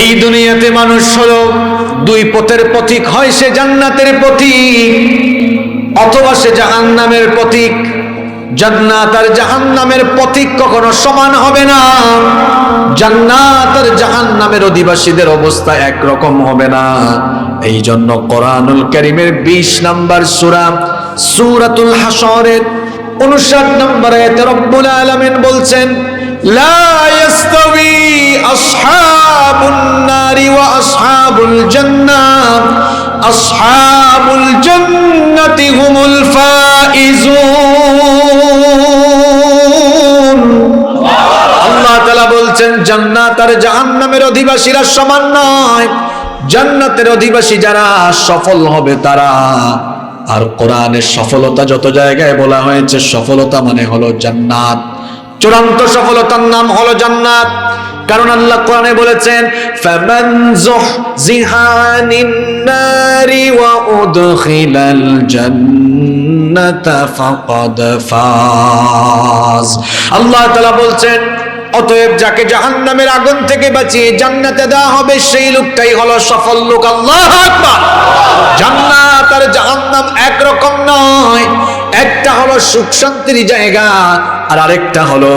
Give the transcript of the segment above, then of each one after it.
এই দুনিয়াতে মানুষ হলো দুই পথের পথিক, হয় সে জান্নাতের পথিক অথবা সে জাহান্নামের পথিক। জান্নাত আর জাহান্নামের পথিক কখনো সমান হবে না। জান্নাত আর জাহান্নামের অধিবাসীদের অবস্থা একরকম হবে না। এই জন্য কোরআনুল কারীমের 20 নম্বর সূরা সূরাতুল হাশরের 59 নম্বর আয়াতে রব্বুল আলামিন বলছেন, লা ইয়াস্তাবি আসহাবুন নারি ওয়া আসহাবুল জান্নাহ, আসহাবুল জান্নাতি হুমুল ফাইজুন। আল্লাহ তাআলা বলছেন জান্নাত আর জাহান্নামের অধিবাসীরা সমান নয়। জান্নাতের অধিবাসী যারা সফল হবে তারা। আর কোরআনের সফলতা যত জায়গায় বলা হয়েছে, সফলতা মানে হলো জান্নাত। চূড়ান্ত সফলতার নাম হলো জান্নাত। কারণ আল্লাহ কোরআনে বলেছেন, ফামান যুহজিহা আনিন নারি ওয়া উদখিলাল জান্নাতা ফাকাদ ফাজ। আল্লাহ তাআলা বলছেন, অতএব যাকে জাহান্নামের আগুন থেকে বাঁচিয়ে জান্নাতে দেওয়া হবে সেই লোকটাই হলো সফল লোক। আল্লাহু আকবার। জান্নাত আর জাহান্নাম একরকম নয়। একটা হলো সুখ শান্তির জায়গা, আর আরেকটা হলো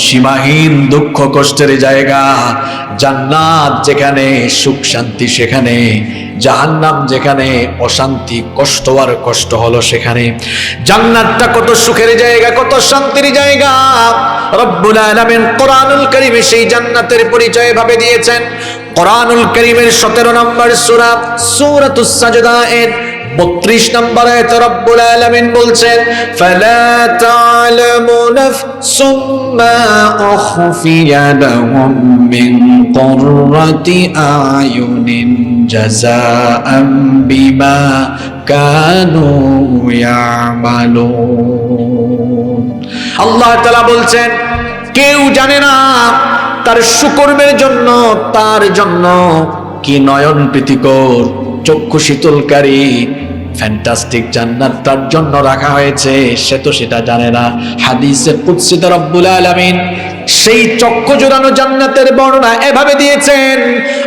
সীমাহীন দুঃখ কষ্টের জায়গা। জান্নাত যেখানে সুখ শান্তি সেখানে, জাহান্নাম যেখানে অশান্তি কষ্ট আর কষ্ট হলো সেখানে। জান্নাতটা কত সুখের জায়গা, কত শান্তির জায়গা। রব্বুল আলামিন কোরআনুল কারীমে সেই জান্নাতের পরিচয় এভাবে দিয়েছেন। কোরআনুল কারীমের 17 নম্বর সূরা সূরাতুস সাজদা এর 32 নম্বর আয়াতে রব্বুল আলামিন বলছেন, ফালা তা'লামু নাফসুম মা উখফিয়া লাহুম মিন কুররাতি আয়ুনিন জাযাআম বিমা কানু ইয়ামালুন। আল্লাহ তাআলা বলছেন, কেউ জানে না তার সুকর্মের জন্য তার জন্য কি নয়ন প্রীতিকর চক্ষু শীতলকারী ফ্যান্টাস্টিক জান্নাত তার জন্য রাখা হয়েছে, সে তো সেটা জানে না। হাদিসে কুদসিতে রব্বুল আলামিন সেই চক্ষু জোড়ানো জান্নাতের বর্ণনা এভাবে দিয়েছেন।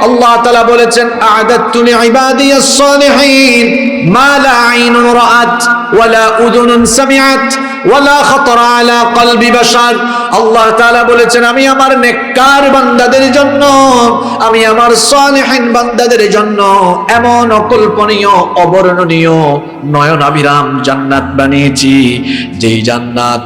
আল্লাহ তাআলা বলেছেন, আ'দাতু লিইবাদিয়াস সালিহিন মা লা আইনুন রাআত ওয়ালা উযুনুন সামিআত ওয়ালা খাতারা আলা কলবি বাশার। আল্লাহ তাআলা বলেছেন, আমি আমার নেককার বান্দাদের জন্য, আমি আমার সালিহিন বান্দাদের জন্য এমন অকল্পনীয় অবর্ণনীয় নয়নাভিরাম জান্নাত বানিয়েছি, যেই জান্নাত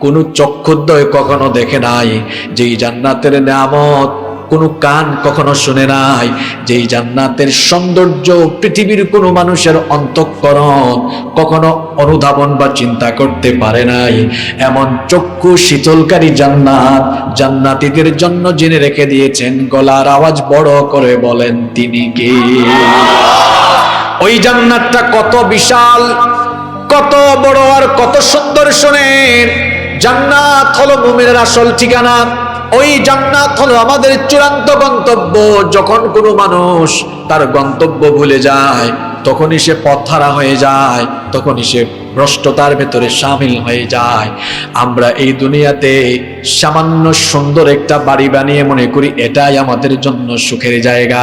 কোন চক্ষুদ্বয় কখনো দেখে নাই, যেই জান্নাতের নিয়ামত কোনো কান কখনো শুনে নাই, যেই জান্নাতের সৌন্দর্য পৃথিবীর কোনো মানুষের অন্তঃকরণ কখনো অনুধাবন বা চিন্তা করতে পারে নাই। এমন চক্ষু শীতলকারী জান্নাত জান্নাতীদের জন্য জেনে রেখে দিয়েছেন। গলার আওয়াজ বড় করে বলেন, তিনি কে? ওই জান্নাতটা কত বিশাল, কত বড় আর কত সুন্দর শোনেন। জান্নাত হলো মুমিনের আসল ঠিকানা। ওই জান্নাত হলো আমাদের চূড়ান্ত গন্তব্য। যখন কোনো মানুষ তার গন্তব্য ভুলে যায়, তখনই সে পথহারা হয়ে যায়, তখনই সে ভ্রষ্টতার ভেতরে শামিল হয়ে যায়। আমরা এই দুনিয়াতে সামান্য সুন্দর একটা বাড়ি বানিয়ে মনে করি এটাই আমাদের জন্য সুখের জায়গা,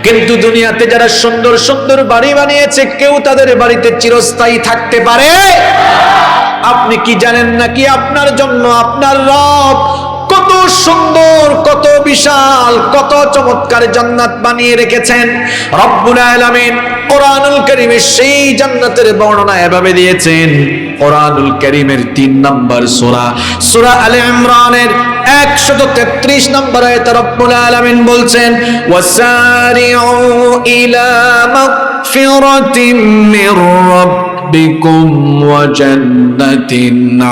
কিন্তু দুনিয়াতে যারা সুন্দর সুন্দর বাড়ি বানিয়েছে কেউ তাদের বাড়িতে চিরস্থায়ী থাকতে পারে? আপনি কি জানেন নাকি আপনার জন্য আপনার রব কত সুন্দর, কত বিশাল, কত চমৎকার জান্নাত বানিয়ে রেখেছেন? রব্বুল আলামিন কোরআনুল কারীমে সেই জান্নাতের বর্ণনা এভাবে দিয়েছেন। কোরআনুল কারীমের 3 নম্বর সূরা সূরা আলে ইমরানের 133 নম্বর আয়াতে রব্বুল আলামিন বলছেন, ওয়াসারিউ ইলা মাগফিরাতিম মির ربكم وجنة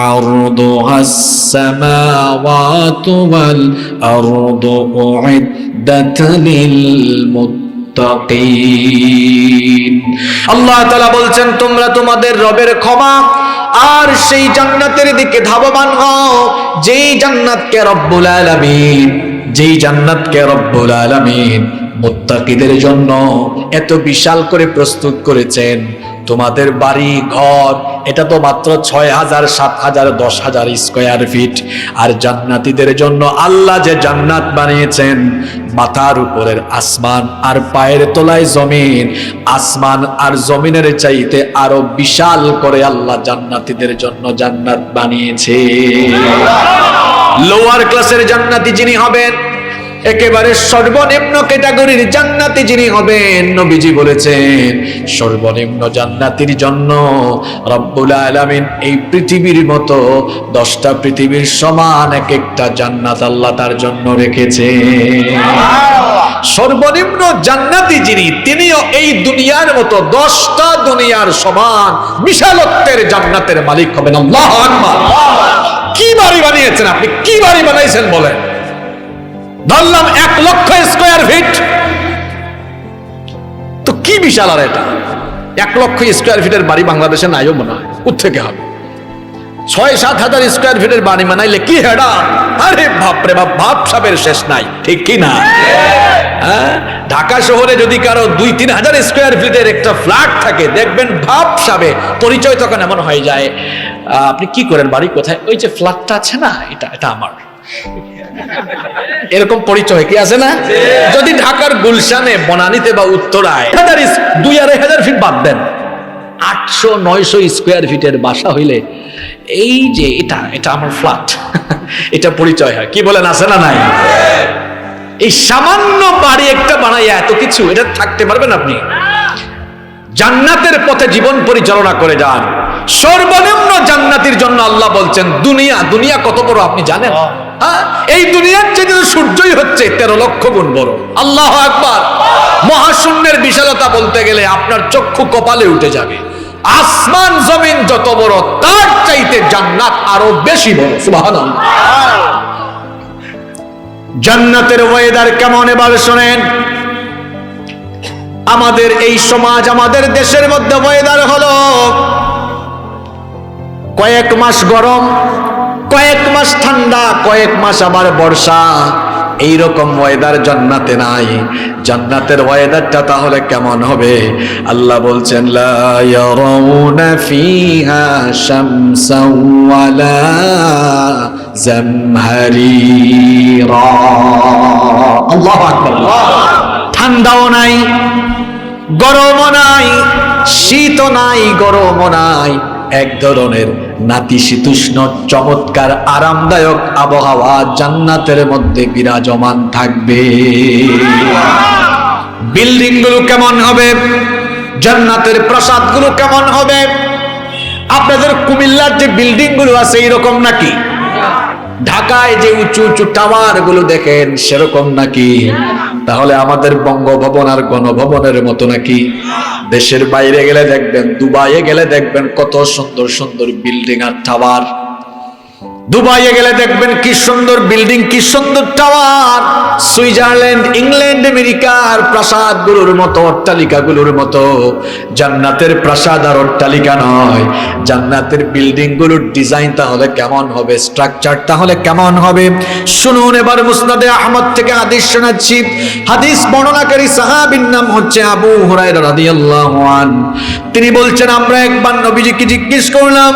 عرضها السماوات والأرض أعدت للمتقين। আল্লাহ তাআলা বলছেন, তোমরা তোমাদের রবের ক্ষমা আর সেই জান্নাতের দিকে ধাবমান হও, যেই জান্নাতকে রব্বুল আলামিন মুত্তাকিদের জন্য এত বিশাল করে প্রস্তুত করেছেন। তোমাদের বাড়ি ঘর এটা তো মাত্র 6,000, 7,000, 10,000 স্কয়ার ফিট। আর জান্নাতীদের জন্য আল্লাহ যে জান্নাত বানিয়েছেন, মাথার উপরের আসমান আর পায়ের তলায় জমিন, আসমান আর জমিনের চাইতে আরো বিশাল করে আল্লাহ জান্নাতীদের জন্য জান্নাত বানিয়েছে। লোয়ার ক্লাসের জান্নাতি যিনি হবেন, একেবারে সর্বনিম্ন ক্যাটাগরির জান্নাতি যিনি হবেন, নবীজি বলেছেন সর্বনিম্ন জান্নাতির জন্য রব্বুল আলামিন এই পৃথিবীর মতো 10টা পৃথিবীর সমান এক একটা জান্নাত আল্লাহ তার জন্য রেখেছে। সর্বনিম্ন জান্নাতি যিনি, তিনিও এই দুনিয়ার মতো 10টা দুনিয়ার সমান বিশালত্বের জান্নাতের মালিক হবেন। আল্লাহু আকবার। কি বাড়ি বানিয়েছেন আপনি? কি বাড়ি বানাইছেন বলেন? ধরলাম 1 লক্ষ স্কয়ার ফিট, তো কি বিশাল। আর এটা 1 লক্ষ স্কয়ার ফিটের বাড়ি বাংলাদেশে নাইও মনে হয়, কোত্থেকে হবে? 6-7 হাজার স্কয়ার ফিটের বাড়ি বানাইলে কি হেডা! আরে বাপরে বাপ, ভাব সাবের শেষ নাই, ঠিক কি না? হ্যাঁ, ঢাকা শহরে যদি কারো 2-3 হাজার স্কয়ার ফিটের একটা ফ্ল্যাট থাকে, দেখবেন ভাব সাবে পরিচয় তখন এমন হয়ে যায়, আপনি কি করেন, বাড়ি কোথায়? ওই যে ফ্ল্যাটটা আছে না, এটা আমার। এরকম পরিচয় কি আছে না? যদি ঢাকার গুলশানে, বনানীতে বা উত্তরায় 2-2.5 ফিট বাদ দেন, 800-900 স্কয়ার ফিটের বাসা হইলে এই যে এটা আমার ফ্ল্যাট, এটা পরিচয় হয়। কি বলেন, আছে না নাই? এই সামান্য বাড়ি একটা বানাইয়া এত কিছু, এটা থাকতে পারবেন আপনি? জান্নাতের পথে জীবন পরিচালনা করে যান। সর্বনিম্ন জান্নাতির জন্য আল্লাহ বলছেন দুনিয়া কত বড় আপনি জানেন? এই দুনিয়ার চেয়ে সূর্যই হচ্ছে 13 লক্ষ গুণ বড়। আল্লাহু আকবার। মহাশূন্যের বিশালতা বলতে গেলে আপনার চক্ষু কপালে উঠে যাবে। আসমান জমিন যত বড়, তার চাইতে জান্নাত আরো বেশি বড়। সুবহানাল্লাহ। জান্নাতের ওয়েদার কেমন এবার শোনেন। আমাদের এই সমাজ, আমাদের দেশের মধ্যে ওয়েদার হলো কয়েক মাস গরম, কয়েক মাস ঠান্ডা, কয়েক মাস আবার বর্ষা। এইরকম ওয়েদার জান্নাতে নাই। জান্নাতের ওয়েদারটা তাহলে কেমন হবে? আল্লাহ বলছেন লা ইয়ারাউনা ফিহা শামসান ওয়ালা জামহারিরা। আল্লাহু আকবার। ঠান্ডাও নাই, গরমও নাই, শীতও নাই, গরমও নাই, এক ধরনের নাতিশীতোষ্ণ চমৎকার আরামদায়ক আবহাওয়া জান্নাতের মধ্যে বিরাজমান থাকবে। বিল্ডিং গুলো কেমন হবে? জান্নাতের প্রাসাদ গুলো কেমন হবে? আপনাদের কুমিল্লার যে বিল্ডিং গুলো আছে এইরকম নাকি? ঢাকায় যে উঁচু উঁচু টাওয়ার গুলো দেখেন সেরকম নাকি? তাহলে আমাদের বঙ্গভবন আর গণভবনের মতো নাকি? দেশের বাইরে গেলে দেখবেন, দুবাইয়ে গেলে দেখবেন কত সুন্দর সুন্দর বিল্ডিং আর টাওয়ার। দুবাইয়ে গেলে দেখবেন কি সুন্দর বিল্ডিং, কি সুন্দর টাওয়ার। সুইজারল্যান্ড, ইংল্যান্ড, আমেরিকার প্রাসাদগুলোর মতো, অট্টালিকাগুলোর মতো। জান্নাতের প্রাসাদ আর অট্টালিকা নয়, জান্নাতের বিল্ডিং গুলোর ডিজাইন তাহলে কেমন হবে, স্ট্রাকচার তাহলে কেমন হবে? শুনুন এবার মুসনাদে আহমদ থেকে হাদিস শোনাচ্ছি। হাদিস বর্ণনাকারী সাহাবীর নাম হচ্ছে আবু হুরায়রা রাদিয়াল্লাহু আনহু। তিনি বলছেন, আমরা একবার নবীজিকে জিজ্ঞেস করলাম,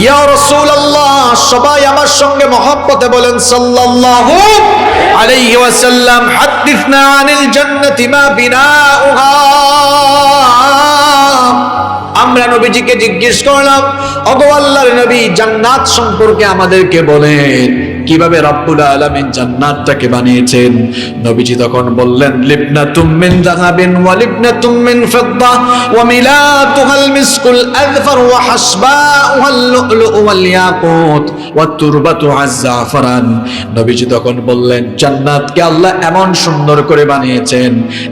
ইয়া রাসূলুল্লাহ, সবাই আমার সঙ্গে মহব্বতে বলেন সাল্লাল্লাহু আলাইহি ওয়াসাল্লাম, হাদিসনা আনিল জান্নাতি মা বিনাউহা। আমরা নবীজিকে জিজ্ঞেস করলাম, ওগো আল্লাহর নবী, জান্নাত সম্পর্কে আমাদেরকে বলেন, কিভাবে রব্বুল আলামিন জান্নাতটাকে বানিয়েছেন। নবীজি তখন বললেন, লিবনাতুম মিন যাহাবিন ওয়া লিবনাতুম মিন ফিদ্দা ওয়া মিলাতুহাল মিসকুল আযফার ওয়া হাসবাউহাল লু'লু'ু ওয়াল ইয়াকুত ওয়া তুরবাতুহাজ জাফরান। নবীজি তখন বললেন, জান্নাতকে আল্লাহ এমন সুন্দর করে বানিয়েছেন,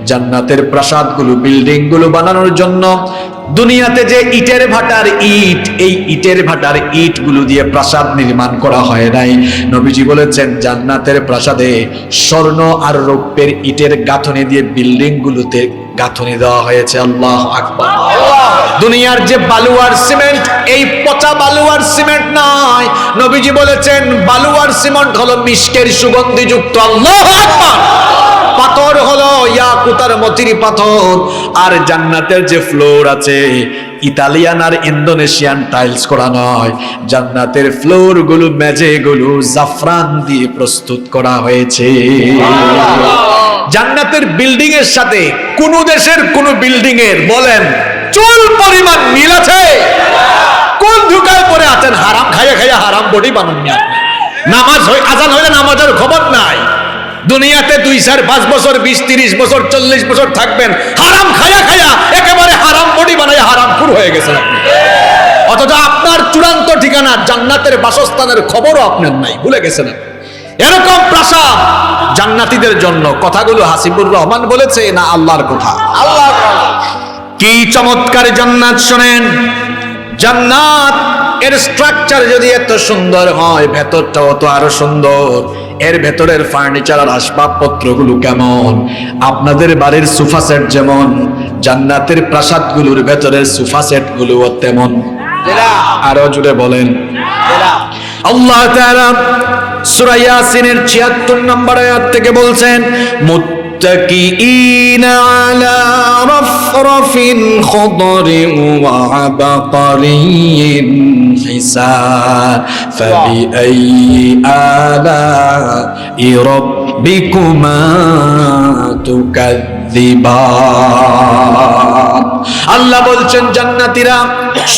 জান্নাতের প্রাসাদগুলো, বিল্ডিংগুলো বানানোর জন্য দুনিয়াতে যে ইটের ভাটার ইট, এই ইটের ভাটার ইট গুলো দিয়ে প্রাসাদ নির্মাণ করা হয় নাই। নবীজি বলেছেন, জান্নাতের প্রাসাদে স্বর্ণ আর রৌপ্যের ইটের গাঁথনি দিয়ে বিল্ডিং গুলোতে গাঁথনি দেওয়া হয়েছে। আল্লাহু আকবার। দুনিয়ার যে বালু আর সিমেন্ট, এই পচা বালু আর সিমেন্ট নয়। নবীজি বলেছেন, বালু আর সিমেন্ট হলো মিশকের সুগন্ধিযুক্ত। আল্লাহু আকবার। পাথর হলো টেরাকুতার মতিরি পাথর, আর জান্নাতের যে ফ্লোর আছে ইতালিয়ান আর ইন্দোনেশিয়ান টাইলস করা নয়, জান্নাতের ফ্লোর গুলো মেঝেগুলো জাফরান দিয়ে প্রস্তুত করা হয়েছে। জান্নাতের বিল্ডিং এর সাথে কোন দেশের কোন বিল্ডিং এর বলেন চুল পরিমাণ মিল আছে? কোন ধুকায় পড়ে আছেন হারাম খাইয়া খাইয়া হারাম বডি বানাননি আপনি? নামাজ আজান হইলে নামাজের খবর নাই। দুনিয়াতে 2, 4, 5 বছর 20, 30 বছর 40 বছর থাকবেন হারাম খাইয়া খাইয়া একেবারে হারাম বডি বানাইয়া হারামখোর হয়ে গেছেন আপনি। অথচ আপনার চূড়ান্ত ঠিকানা জান্নাতের বাসস্থানের খবরও আপনার নাই, ভুলে গেছেন। এরকম প্রাসাদ জান্নাতীদের জন্য। কথাগুলো হাসিবুর রহমান বলেছে না আল্লাহর কথা? আল্লাহর কথা। কি চমৎকার জান্নাত শুনেন। জান্নাত এর স্ট্রাকচার যদি এত সুন্দর হয়, ভেতরটাও তো আরো সুন্দর। এর ভেতরের ফার্নিচার আর আসবাবপত্রগুলো কেমন? আপনাদের বাড়ির সোফা সেট যেমন, জান্নাতের প্রাসাদগুলোর ভেতরের সোফা সেট গুলোও তেমন। আরো জুড়ে বলেন। আল্লাহ তাআলা সূরা ইয়াসিনের ৭৬ নম্বর আয়াত থেকে বলছেন, মুত্তাকিইনা আলা রাফরাফিন খুদরিন ওয়া আবাকারিন হিসান ফাবিআইয়ি আলা'i রাব্বিকুমা তুকাযযিবান। আল্লাহ বলছেন জান্নাতীরা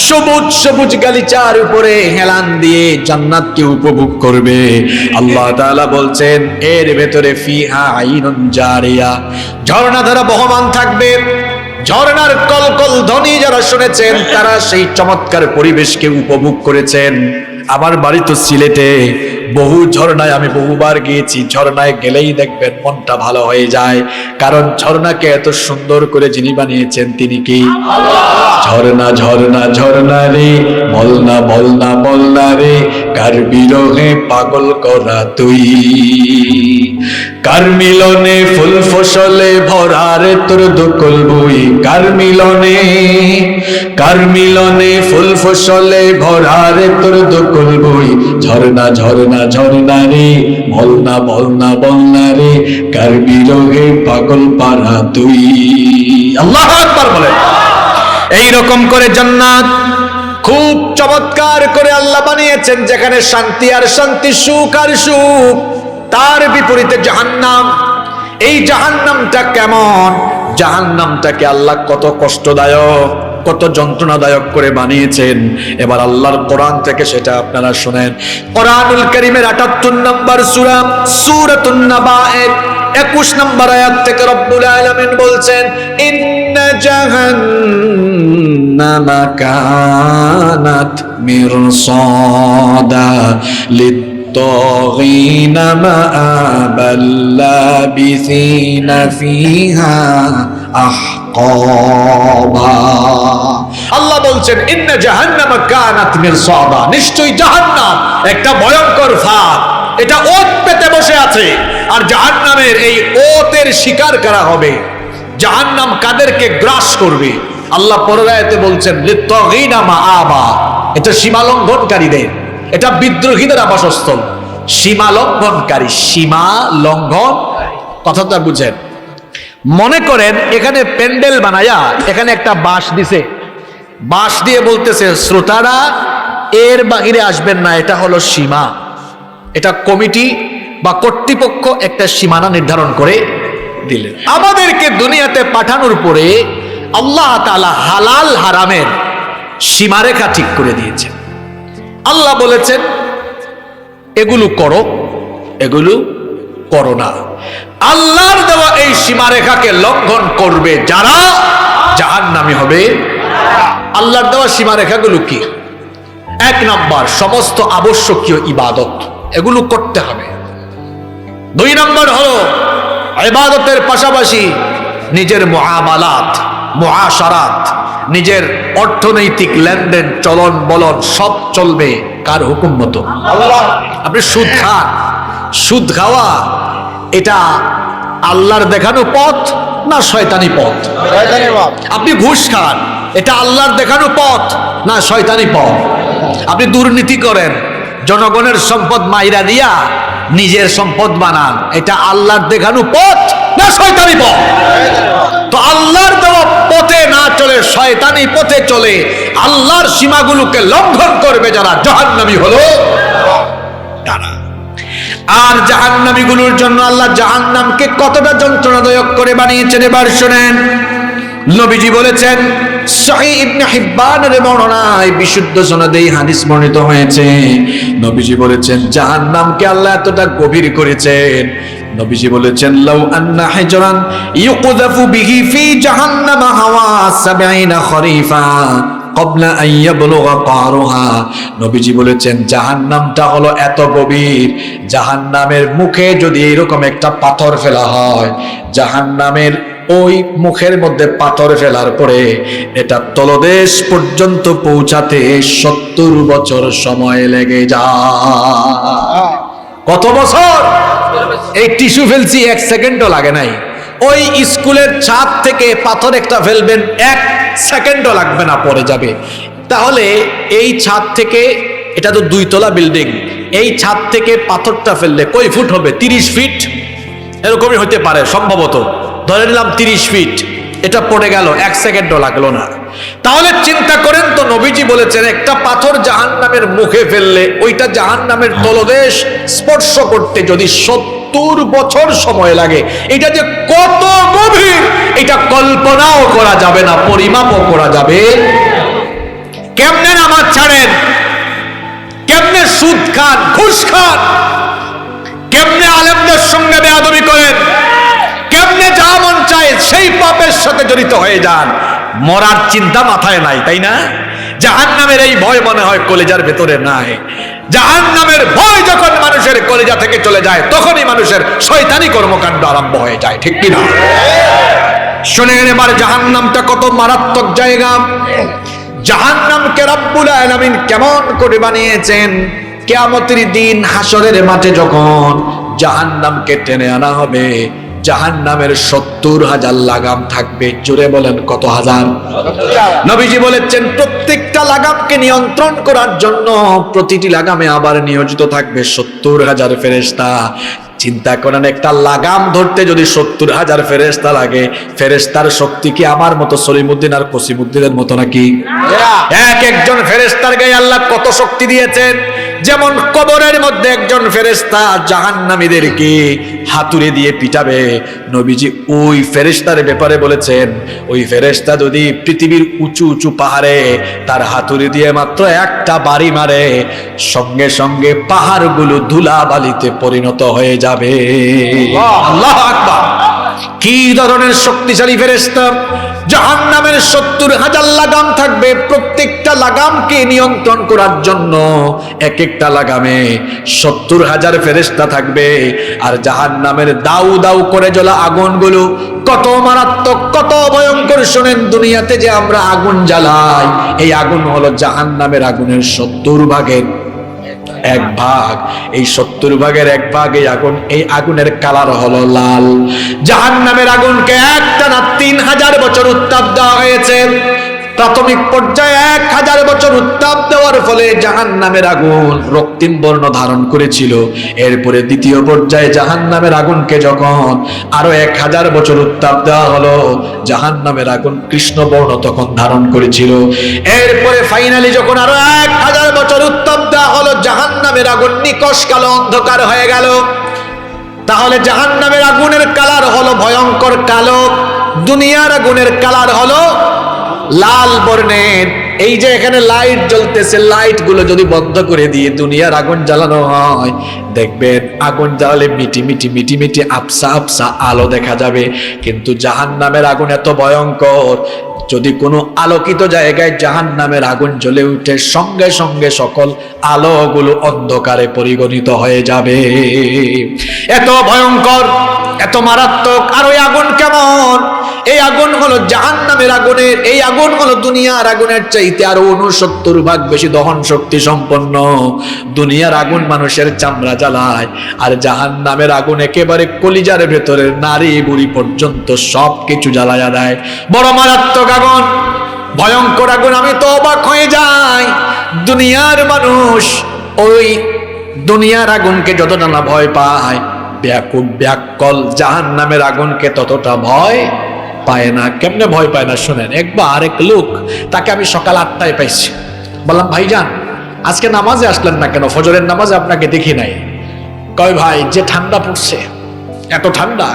সবুজ সবুজ গালিচার উপরে হেলান দিয়ে জান্নাতকে উপভোগ করবে। আল্লাহ তাআলা বলছেন এর ভেতরে ফিহা আইনুন জারিয়া, ঝর্ণা ধারা বহমান থাকবে। ঝর্ণার কলকল ধ্বনি যারা শুনেছেন তারা সেই চমৎকার পরিবেশকে উপভোগ করেছেন। আমার বাড়ি তো সিলেটে, বহু ঝর্ণায় আমি বহুবার গিয়েছি। ঝর্ণায় গেলেই দেখবেন মনটা ভালো হয়ে যায়, কারণ ঝর্ণাকে এত সুন্দর করে যিনি বানিয়েছেন তিনি কি? ঝর্ণা ঝর্ণা ঝর্ণা রে, বলনা বলনা বলনা রে, কার বিরহে পাগল করা তুই, কার মিলনে ফুল ফসলে ভরা রে তোর দোকল বই, কার মিলনে ফুল ফসলে ভরা রে তোর দোকল বই, ঝর্ণা ঝর্ণা ঝর্ণা রে, বলনা বলনা বলনা রে, কার বিরহে পাগল পারা তুই। আল্লাহু আকবার বলেন। এইরকম করে জান্নাত খুব চমৎকার করে আল্লাহ বানিয়েছেন, যেখানে শান্তি আর শান্তি, সুখ আর সুখ। তার বিপরীতে জাহান্নাম। এই জাহান্নামটা কেমন? জাহান্নামটাকে আল্লাহ কত কষ্টদায়ক, কত যন্ত্রণাদায়ক করে বানিয়েছেন। এবার আল্লাহর কোরআন থেকে সেটা আপনারা শুনেন। কোরআনুল কারীমের ৭৮ নম্বর সূরা, সূরাতুন নাবায়ের ২১ নম্বর আয়াত থেকে রব্বুল আলামিন বলছেন, ইন্না জাহান্নামা কানাত মিরসাদা লিত-তাগীনা মাআবাল লাবিসিনা ফিহা আহকাবা। আল্লাহ বলছেন ইন্না জাহান্নামা কানাত মিরসাদা, নিশ্চয়ই জাহান্নাম একটা ভয়ঙ্কর ফাঁদ, এটা ওত পেতে বসে আছে। আর জাহান্নামের এই ওতের শিকার করা হবে। জাহান্নাম কাদেরকে গ্রাস করবে? আল্লাহ পরের আয়াতে বলছেন লিত-তাগীনা মাআবা, এটা সীমা লঙ্ঘনকারীদের, এটা বিদ্রোহীদের আবাসস্থল। সীমা লঙ্ঘনকারী, সীমা লঙ্ঘন কথাটা বুঝেন। মনে করেন এখানে প্যান্ডেল বানায়া এখানে একটা বাঁশ দিছে, বাঁশ দিয়ে বলতেছে শ্রোতারা এর বাহিরে আসবেন না, এটা হলো সীমা। এটা কমিটি বা কর্তৃপক্ষ একটা সীমানা নির্ধারণ করে দিলেন। আমাদেরকে দুনিয়াতে পাঠানোর পরে আল্লাহ তাআলা হালাল হারামের সীমারেখা ঠিক করে দিয়েছেন। আল্লাহ বলেছেন এগুলো করো, এগুলো করো না। আল্লাহর দেওয়া এই সীমারেখাকে লঙ্ঘন করবে যারা, জাহান্নামী হবে। আল্লাহর দেওয়া সীমারেখাগুলো কি? ১ নম্বর, সমস্ত আবশ্যকীয় ইবাদত, এগুলো করতে হবে। ২ নম্বর হলো ইবাদতের পাশাপাশি নিজের মুআমালাত, মুআশারাত, নিজের অর্থনৈতিক লেনদেন, চলন বলন সব চলবে কার হুকুম মতো? আপনি সুদ খান, সুদ খাওয়া এটা আল্লাহর দেখানো পথ না শয়তানি পথ? আপনি ঘুষ খান, এটা আল্লাহর দেখানো পথ না শয়তানি পথ? আপনি দুর্নীতি করেন, জনগণের সম্পদ মাইরা দিয়া নিজের সম্পদ বানান, এটা আল্লাহর দেখানো পথ না শয়তানি পথ? শয়তানি পথে চলে আল্লাহর সীমাগুলোকে লঙ্ঘন করবে যারা, জাহান্নামী হলো তারা। আর জাহান্নামীগুলোর জন্য আল্লাহ জাহান্নামকে কতটা যন্ত্রণাদায়ক করে বানিয়েছেন এবার শুনেন। নবীজি বলেছেন, সহিহ ইবনে হিব্বানের বর্ণনায় বিশুদ্ধ সনদে এই হাদিস বর্ণিত হয়েছে, নবীজি বলেছেন জাহান্নামকে আল্লাহ এতটা গভীর করেছেন, নবীজি বলেছেন লাউ আন্না হিজরান ইউকযাফু বিহি ফি জাহান্নাম হাওয়া 70 খরিফা ক্বাবলা আন ইয়াবলুগা কারুহা। নবীজি বলেছেন জাহান্নামটা হলো এত গভীর, জাহান্নামের মুখে যদি এরকম একটা পাথর ফেলা হয়, জাহান্নামের ওই মুখের মধ্যে পাথর ফেলার পরে এটা তলদেশ পর্যন্ত পৌঁছাতে 70 বছর সময় লেগে যায়। কত বছর? এই টিস্যু ফেলছি 1 সেকেন্ডও লাগে নাই। ওই স্কুলের ছাদ থেকে পাথর একটা ফেলবেন 1 সেকেন্ডও লাগবে না, পড়ে যাবে। তাহলে এই ছাদ থেকে, এটা তো 2 তলা বিল্ডিং, এই ছাদ থেকে পাথরটা ফেললে কয় ফুট হবে? 30 ফিট এরকমই হতে পারে সম্ভবত, ধরে নিলাম 30 ফিট। এটা পড়ে গেল, 1 সেকেন্ডও লাগলো না। তাহলে চিন্তা করেন তো, নবীজি বলেছেন একটা পাথর জাহান্নামের মুখে ফেললে ওইটা জাহান্নামের তলদেশ স্পর্শ করতে যদি 70 বছর সময় লাগে, এটা যে কত গভীর এটা কল্পনাও করা যাবে না, পরিমাপও করা যাবে। কেমনে নামাজ ছাড়েন, কেমনে সুদ খান, ঘুষ খান, কেমনে আলেমদের সঙ্গে বেয়াদবি করেন, কেমনে যা মন চায় সেই পাপের সাথে জড়িত হয়ে যান, মরার চিন্তা মাথায় নাই, তাই না? জাহান্নামের এই ভয় মনে হয় কলিজার ভেতরে নাই। জাহান্নামের ভয় যখন মানুষের কলিজা থেকে চলে যায় তখনই মানুষের শয়তানি কর্মকাণ্ড আরম্ভ হয়ে যায়, ঠিক কিনা? শুনেন এবার জাহান্নামটা কত মারাত্মক জায়গা, জাহান্নামকে রব্বুল আলামিন কেমন করে বানিয়েছেন। কিয়ামতের দিন হাসরের মাঠে যখন জাহান্নামকে টেনে আনা হবে, জাহান্নামের 70,000 লাগাম থাকবে। জোরে বলেন কত হাজার? নবীজি বলেছেন প্রত্যেকটা লাগামকে নিয়ন্ত্রণ করার জন্য প্রতিটি লাগামে আবার নিয়োজিত থাকবে 70,000 ফেরেশতা। চিন্তা করেন একটা লাগাম ধরতে যদি 70,000 ফেরেশতা লাগে, ফেরেশতার শক্তি কি আমার মতো সলিমুদ্দিন আর কসিমুদ্দিনের মতো নাকি? এক একজন ফেরেশতার গায়ে আল্লাহ কত শক্তি দিয়েছেন। যেমন কবরের মধ্যে একজন ফেরেশতা জাহান্নামীদেরকে হাতুড়ি দিয়ে পিটাবে, নবীজি ওই ফেরেশতার ব্যাপারে বলেছেন ওই ফেরেশতা যদি পৃথিবীর উঁচু উঁচু পাহাড়ে তার হাতুড়ি দিয়ে মাত্র একটা বাড়ি মারে, সঙ্গে সঙ্গে পাহাড়গুলো ধুলা বালিতে পরিণত হয়ে যাবে। আল্লাহু আকবার! কি ধরনের শক্তিশালী ফেরেশতা! জাহান্নামের 70,000 লাগাম থাকবে, প্রত্যেকটা লাগামকে নিয়ন্ত্রণ করার জন্য এক একটা লাগামে 70,000 ফেরেশতা থাকবে। আর জাহান্নামের দাউ দাউ করে জ্বলা আগুনগুলো কত মারাত্মক, কত ভয়ঙ্কর। শোনেন, দুনিয়াতে যে আমরা আগুন জ্বালাই, এই আগুন হলো জাহান্নামের আগুনের 70 ভাগের 1 ভাগ। এই 70 ভাগের 1 ভাগ এই আগুন, এই আগুনের কালার হলো লাল। জাহান্নামের আগুনকে একটানা 3000 বছর উত্তাপ দেওয়া হয়েছে। প্রাথমিক পর্যায়ে 1000 বছর উত্তাপ দেওয়ার ফলে জাহান্নামের আগুন রক্তিম বর্ণ ধারণ করেছিল। এরপরে দ্বিতীয় পর্যায়ে জাহান্নামের আগুনকে যখন আরো 1000 বছর উত্তাপ দেওয়া হলো, জাহান্নামের আগুন কৃষ্ণ বর্ণ তখন ধারণ করেছিল। এরপরে ফাইনালি যখন আরো 1000 বছর উত্তাপ দেওয়া হলো, জাহান্নামের আগুন নিকষ কালো অন্ধকার হয়ে গেল। তাহলে জাহান্নামের আগুনের কালার হলো ভয়ঙ্কর কালো, দুনিয়ার আগুনের কালার হলো লাল বর্ণের। এই যে এখানে লাইট জ্বলতেছে, লাইট গুলো যদি বন্ধ করে দিয়ে দুনিয়ার আগুন জ্বালানো হয়, দেখবেন আগুন জ্বালালে মিটি মিটি মিটি মিটি আবসা আবসা আলো দেখা যাবে। কিন্তু জাহান্নামের আগুন এত ভয়ঙ্কর, যদি কোনো আলোকিত জায়গায় জাহান্নামের আগুন জ্বলে উঠে, সঙ্গে সঙ্গে সকল আলোগুলো অন্ধকারে পরিগণিত হয়ে যাবে। এত ভয়ঙ্কর, এত মারাত্মক। আর ওই আগুন কেমন? এই আগুন হলো জাহান্নামের আগুনের, এই আগুন হলো দুনিয়ার আগুনের চাইতে আরো 69 ভাগ বেশি দহন শক্তি সম্পন্ন। দুনিয়ার আগুন মানুষের চামড়া জ্বালায়, আর জাহান্নামের আগুন একেবারে কলিজার ভেতরের নারী বুড়ি পর্যন্ত সবকিছু জ্বালায়া দেয়। বড় মারাত্মক আগুন, ভয়ঙ্কর আগুন। আমি তো অবাক হয়ে যাই, দুনিয়ার মানুষ ওই দুনিয়ার আগুনকে যতটা না ভয় পায়, ব্যাকুল ব্যাকল জাহান্নামের আগুনকে ততটা ভয় পায় না। কেমনে ভয় পায় না শুনেন। একবার এক লোক, তাকে আমি সকাল 8টায় পাইছি। বললাম, ভাইজান আজকে নামাজে আসলেন না কেন? ফজরের নামাজে আপনাকে দেখি নাই। কয়, ভাই যে ঠান্ডা পড়ছে, এত ঠান্ডা,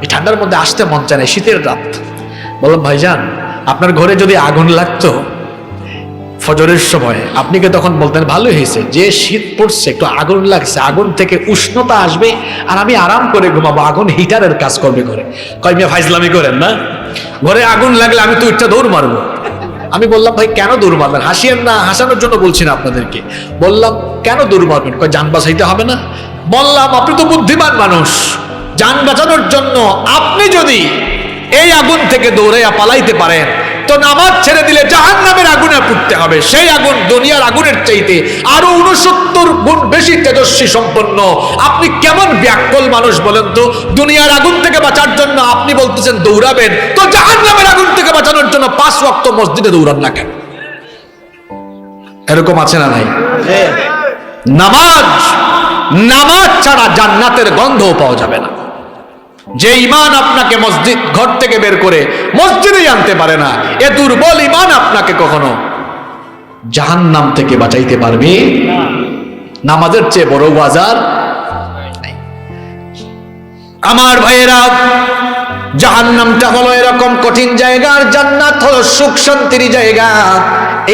এই ঠান্ডার মধ্যে আসতে মন চায় না, শীতের রাত। বললাম, ভাইজান আপনার ঘরে যদি আগুন লাগতো ফজরের সময়, আপনি কি তখন বলতেন ভালোই হয়েছে, যে শীত পড়ছে একটু আগুন লাগছে, আগুন থেকে উষ্ণতা আসবে আর আমি আরাম করে ঘুমাবো, আগুন হিটারের কাজ করবে ঘরে। কয়, মিয়া ফাইজলামি করেন না, ঘরে আগুন লাগলে আমি তো ইচ্ছা দৌড় মারবো। আমি বললাম, ভাই কেন দৌড় মারবেন? হাসিয়েন না, হাসানোর জন্য বলছি না আপনাদেরকে। বললাম, কেন দৌড় মারবেন? কয়, যান বাঁচাইতে হবে না। বললাম, আপনি তো বুদ্ধিমান মানুষ, যান বাঁচানোর জন্য আপনি যদি এই আগুন থেকে দৌড়াইয়া পালাইতে পারেন, তো নামাজ ছেড়ে দিলে জাহান্নামের আগুনে পুড়তে হবে। সেই আগুন দুনিয়ার আগুনের চাইতে আরো 69 গুণ বেশি তেজস্বী সম্পন্ন। আপনি কেমন ব্যাকুল মানুষ বলেন তো? দুনিয়ার আগুন থেকে বাঁচার জন্য আপনি বলতেছেন দৌড়াবেন, তো জাহান্নামের আগুন থেকে বাঁচানোর জন্য 5 ওয়াক্ত মসজিদে দৌড়ান না কেন? এরকম আছে না নাই? নামাজ ছাড়া জান্নাতের গন্ধও পাওয়া যাবে না। যে ঈমান আপনাকে মসজিদ ঘর থেকে বের করে মসজিদেই আনতে পারে না, এ দুর্বল ঈমান আপনাকে কখনো জাহান্নাম থেকে বাঁচাইতে পারবে না। নামাজের চেয়ে বড় বাজার নাই। আমার ভাইয়েরা, জাহান্নামটা হলো এরকম কঠিন জায়গা, আর জান্নাত হলো সুখ শান্তির জায়গা।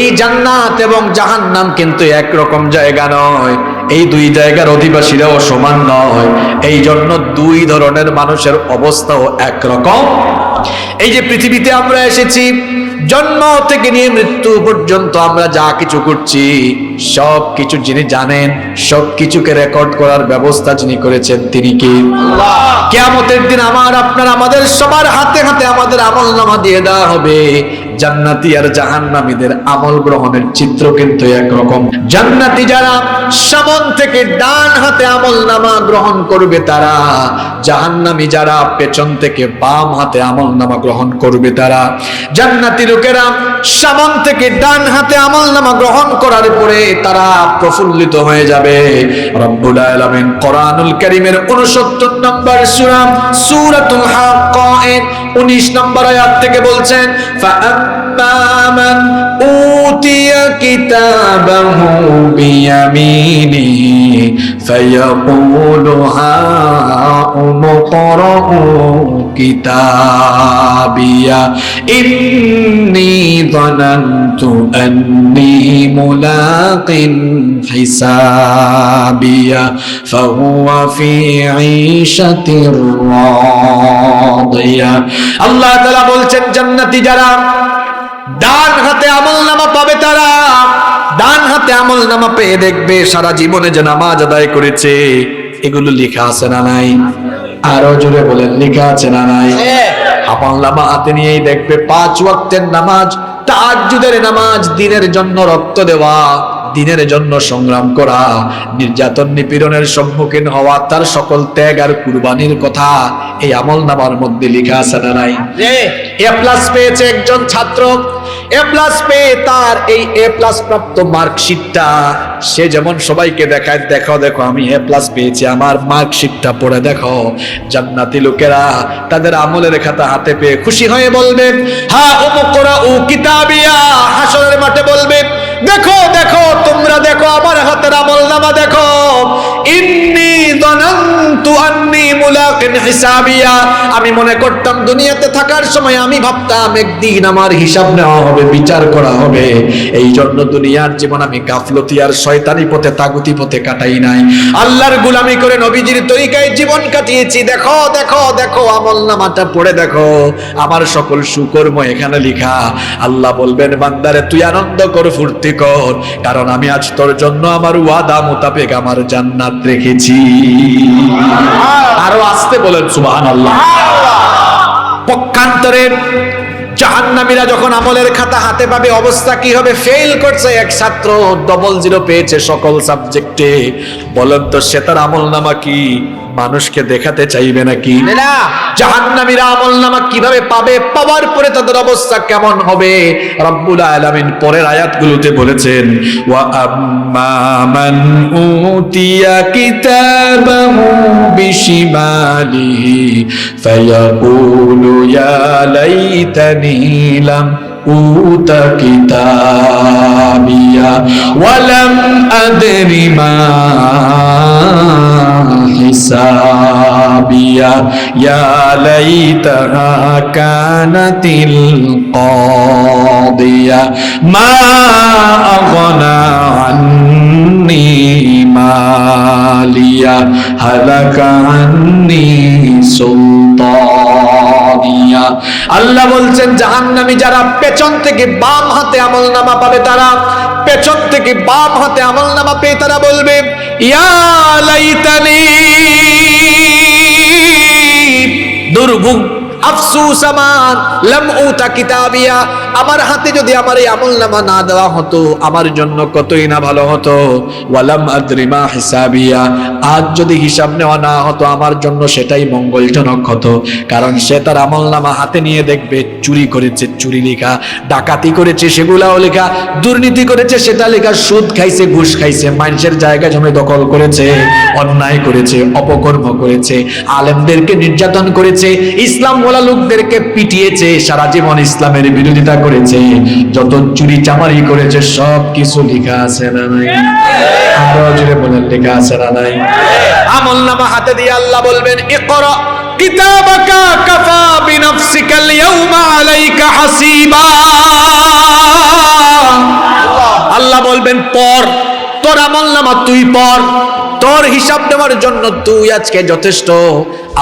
এই জান্নাত এবং জাহান্নাম কিন্তু একরকম জায়গা নয়। এই দুই জায়গার অধিবাসীরাও সমান নয়। এই জন্য দুই ধরনের মানুষের অবস্থাও একরকম। এই যে পৃথিবীতে আমরা এসেছি, জন্ম থেকে নিয়ে মৃত্যু পর্যন্ত আমরা যা কিছু করছি, সব কিছু যিনি জানেন, সব কিছুকে রেকর্ড করার ব্যবস্থা যিনি করেছেন, তিনি কি? আল্লাহ। কিয়ামতের দিন আমাদের সবার হাতে হাতে আমাদের আমলনামা দিয়ে দেওয়া হবে। জান্নাতি আর জাহান্নামীদের আমল গ্রহণের চিত্র কিন্তু একরকম। জান্নাতি যারা সামন থেকে ডান হাতে আমলনামা গ্রহণ করবে তারা, জাহান্নামী যারা পেছন থেকে বাম হাতে আমলনামা গ্রহণ করবে তারা। জান্নাতি লোকেরা সামন থেকে ডান হাতে আমলনামা গ্রহণ করার পরে তারা প্রফুল্লিত হয়ে যাবে। রব্বুল আলামিন কোরআনুল কারীমের 69 নম্বর সূরা সূরাতুল হাক্কা 19 নম্বর আয়াত থেকে বলছেন, فأما من أوتي كتابه بيمينه فيقول هاؤم اقرءوا كتابيه إني ظننت أني ملاق حسابيه فهو في عيشة راضية। আল্লাহ তাআলা বলছেন, জান্নাতি যারা ডান হাতে আমলনামা পাবে, তারা ডান হাতে আমলনামা পেয়ে দেখবে সারা জীবনে যে নামাজ আদায় করেছে এগুলো লেখা আছে না নাই? আরো জোরে বলেন, লেখা আছে না নাই? আমলনামা হাতে নিয়েই দেখবে 5 ওয়াক্তের নামাজ, তাহাজ্জুদের নামাজ, দিনের জন্য রক্ত দেওয়া, দিনের জন্য সংগ্রাম করা, নির্যাতন নিপীড়নের সম্মুখীন হওয়া, তার সকল ত্যাগ আর কুরবানির কথা এই আমলনামার মধ্যে লেখা আছে না নাই? এ প্লাস পেয়েছে একজন ছাত্র, এ প্লাস পেয়ে তার এই এ প্লাস প্রাপ্ত মার্কশিটটা সে যেমন সবাইকে দেখায়, দেখো দেখো আমি এ প্লাস পেয়েছি, আমার মার্কশিটটা পড়ে দেখো। জান্নাতি লোকেরা তাদের আমলের খাতা হাতে পেয়ে খুশি হয়ে বলবে, হা উমকরাউ কিতাবিয়া, হাসরের মাঠে বলবে, দেখো দেখো তোমরা দেখো আমার হাতের আমলনামা দেখো। ইন্নী যানানতু আন্নী মুলাকিন হিসাবিয়া, আমি মনে করতাম দুনিয়াতে থাকার সময় আমি ভাবতাম একদিন আমার হিসাব নেওয়া হবে, বিচার করা হবে। এই জন্য দুনিয়ার জীবন আমি গাফলতি আর শয়তানি পথে, তাগুতি পথে কাটাই নাই, আল্লাহর গোলামি করে নবীজির তরিকায় জীবন কাটিয়েছি। দেখো দেখো দেখো আমলনামাটা পড়ে দেখো, আমার সকল সুকর্ম এখানে লেখা। আল্লাহ বলবেন, বান্দারে তুই আনন্দ কর, ফুর্তি কর, কারণ আমি আজ তোর জন্য আমার ওয়াদা মোতাবেক আমার জান্নাত রেখেছি। আরো আসতে বলেন সুবহানাল্লাহ। পক্ষান্তরে জাহান্নামীরা যখন আমলের খাতা হাতে পাবে অবস্থা কি হবে? ফেল করছে এক ছাত্র, 00 পেয়েছে সকল সাবজেক্টে, বলেন তো সে তার আমলনামা কি মানুষকে দেখাতে চাইবে নাকি? জাহান্নামীরা আমলনামা কিভাবে পাবে? পাওয়ার পরে তাদের অবস্থা কেমন হবে? রব্বুল আলামিন পরের আয়াতগুলোতে বলেছেন, ওয়া আম্মা মান উতিয়া কিতাবাহু বিশিমালিহি ফায়াকুলু ইয়া লাইতানি লাম উতা কিতাবিয়া ওয়া লাম আদরি মা হিসাবিয়া ইয়া লাইতাহা কানাতিল কাদিয়া মা আগনা আন্নি মালিয়া হালাকা আন্নি সুলতানিয়া। আল্লাহ বলছেন জাহান্নামী যারা পেছন থেকে বাম হাতে আমলনামা পাবে, তারা পেছন থেকে বাম হাতে আমলনামা পেয়ে তারা বলবে ইয়া লাইতানি, দুর্ভোগ আফসোস আমার, লাম উতা কিতাবিয়া, আমার হাতে যদি আমার এই আমলনামা না দেওয়া হতো আমার জন্য কতই না ভালো হতো। ওয়ালাম আদরি মা হিসাবিয়া, আজ যদি হিসাব নেওয়া না হতো আমার জন্য সেটাই মঙ্গলজনক হতো। কারণ সে তার আমলনামা হাতে নিয়ে দেখবে চুরি করেছে চুরি লেখা, ডাকাতি করেছে সেগুলাও লেখা, দুর্নীতি করেছে সেটা লেখা, সুদ খাইছে ঘুষ খাইছে, মানুষের জায়গা জমি দখল করেছে, অন্যায় করেছে, অপকর্ম করেছে, আলেমদেরকে নির্যাতন করেছে, ইসলাম বলা লোকদেরকে পিটিয়েছে, সারা জীবন ইসলামের বিরোধিতা করেছে, যত চুরি চামারি করেছে সব কিছু লেখা আছে না নাই? আরো জোরে বলেন লেখা আছে না নাই? আমলনামা হাতে দিয়ে আল্লাহ বলবেন ইকরা কিতাবাকা কাফা বিনাফসিকাল ইয়াউমা আলাইকা হাসিবা। আল্লাহ বলবেন পড়, তোর আমলনামা তুই পড়, তোর হিসাব দেওয়ার জন্য তুই আজকে যথেষ্ট।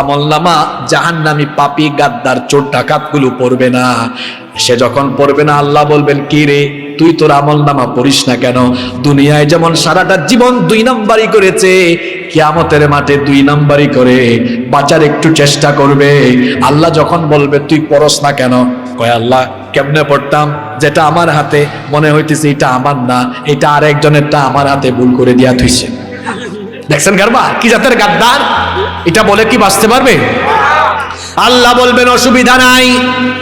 আমলনামা জাহান্নামী পাপী গাদ্দার চোর ডাকাতগুলো পড়বে না। সে যখন পড়বে না আল্লাহ বলবেন কি রে তুই তোর আমলনামা পড়িস না কেন? দুনিয়ায় যেমন সারাটা জীবন 2 নাম্বারই করেছে, কিয়ামতের মাঠে 2 নাম্বারই করে বাঁচার একটু চেষ্টা করবে। আল্লাহ যখন বলবে তুই পড়স না কেন? কয় আল্লাহ কেমনে পড়তাম, যেটা আমার হাতে মনে হইতেছে এটা আমার না, এটা আরেকজনেরটা আমার হাতে ভুল করে দিয়া থইছে। দেখছেন গারবা কি জাতের গাদ্দার, এটা বলে কি বাঁচতে পারবে? আল্লাহ বলবেন অসুবিধা নাই,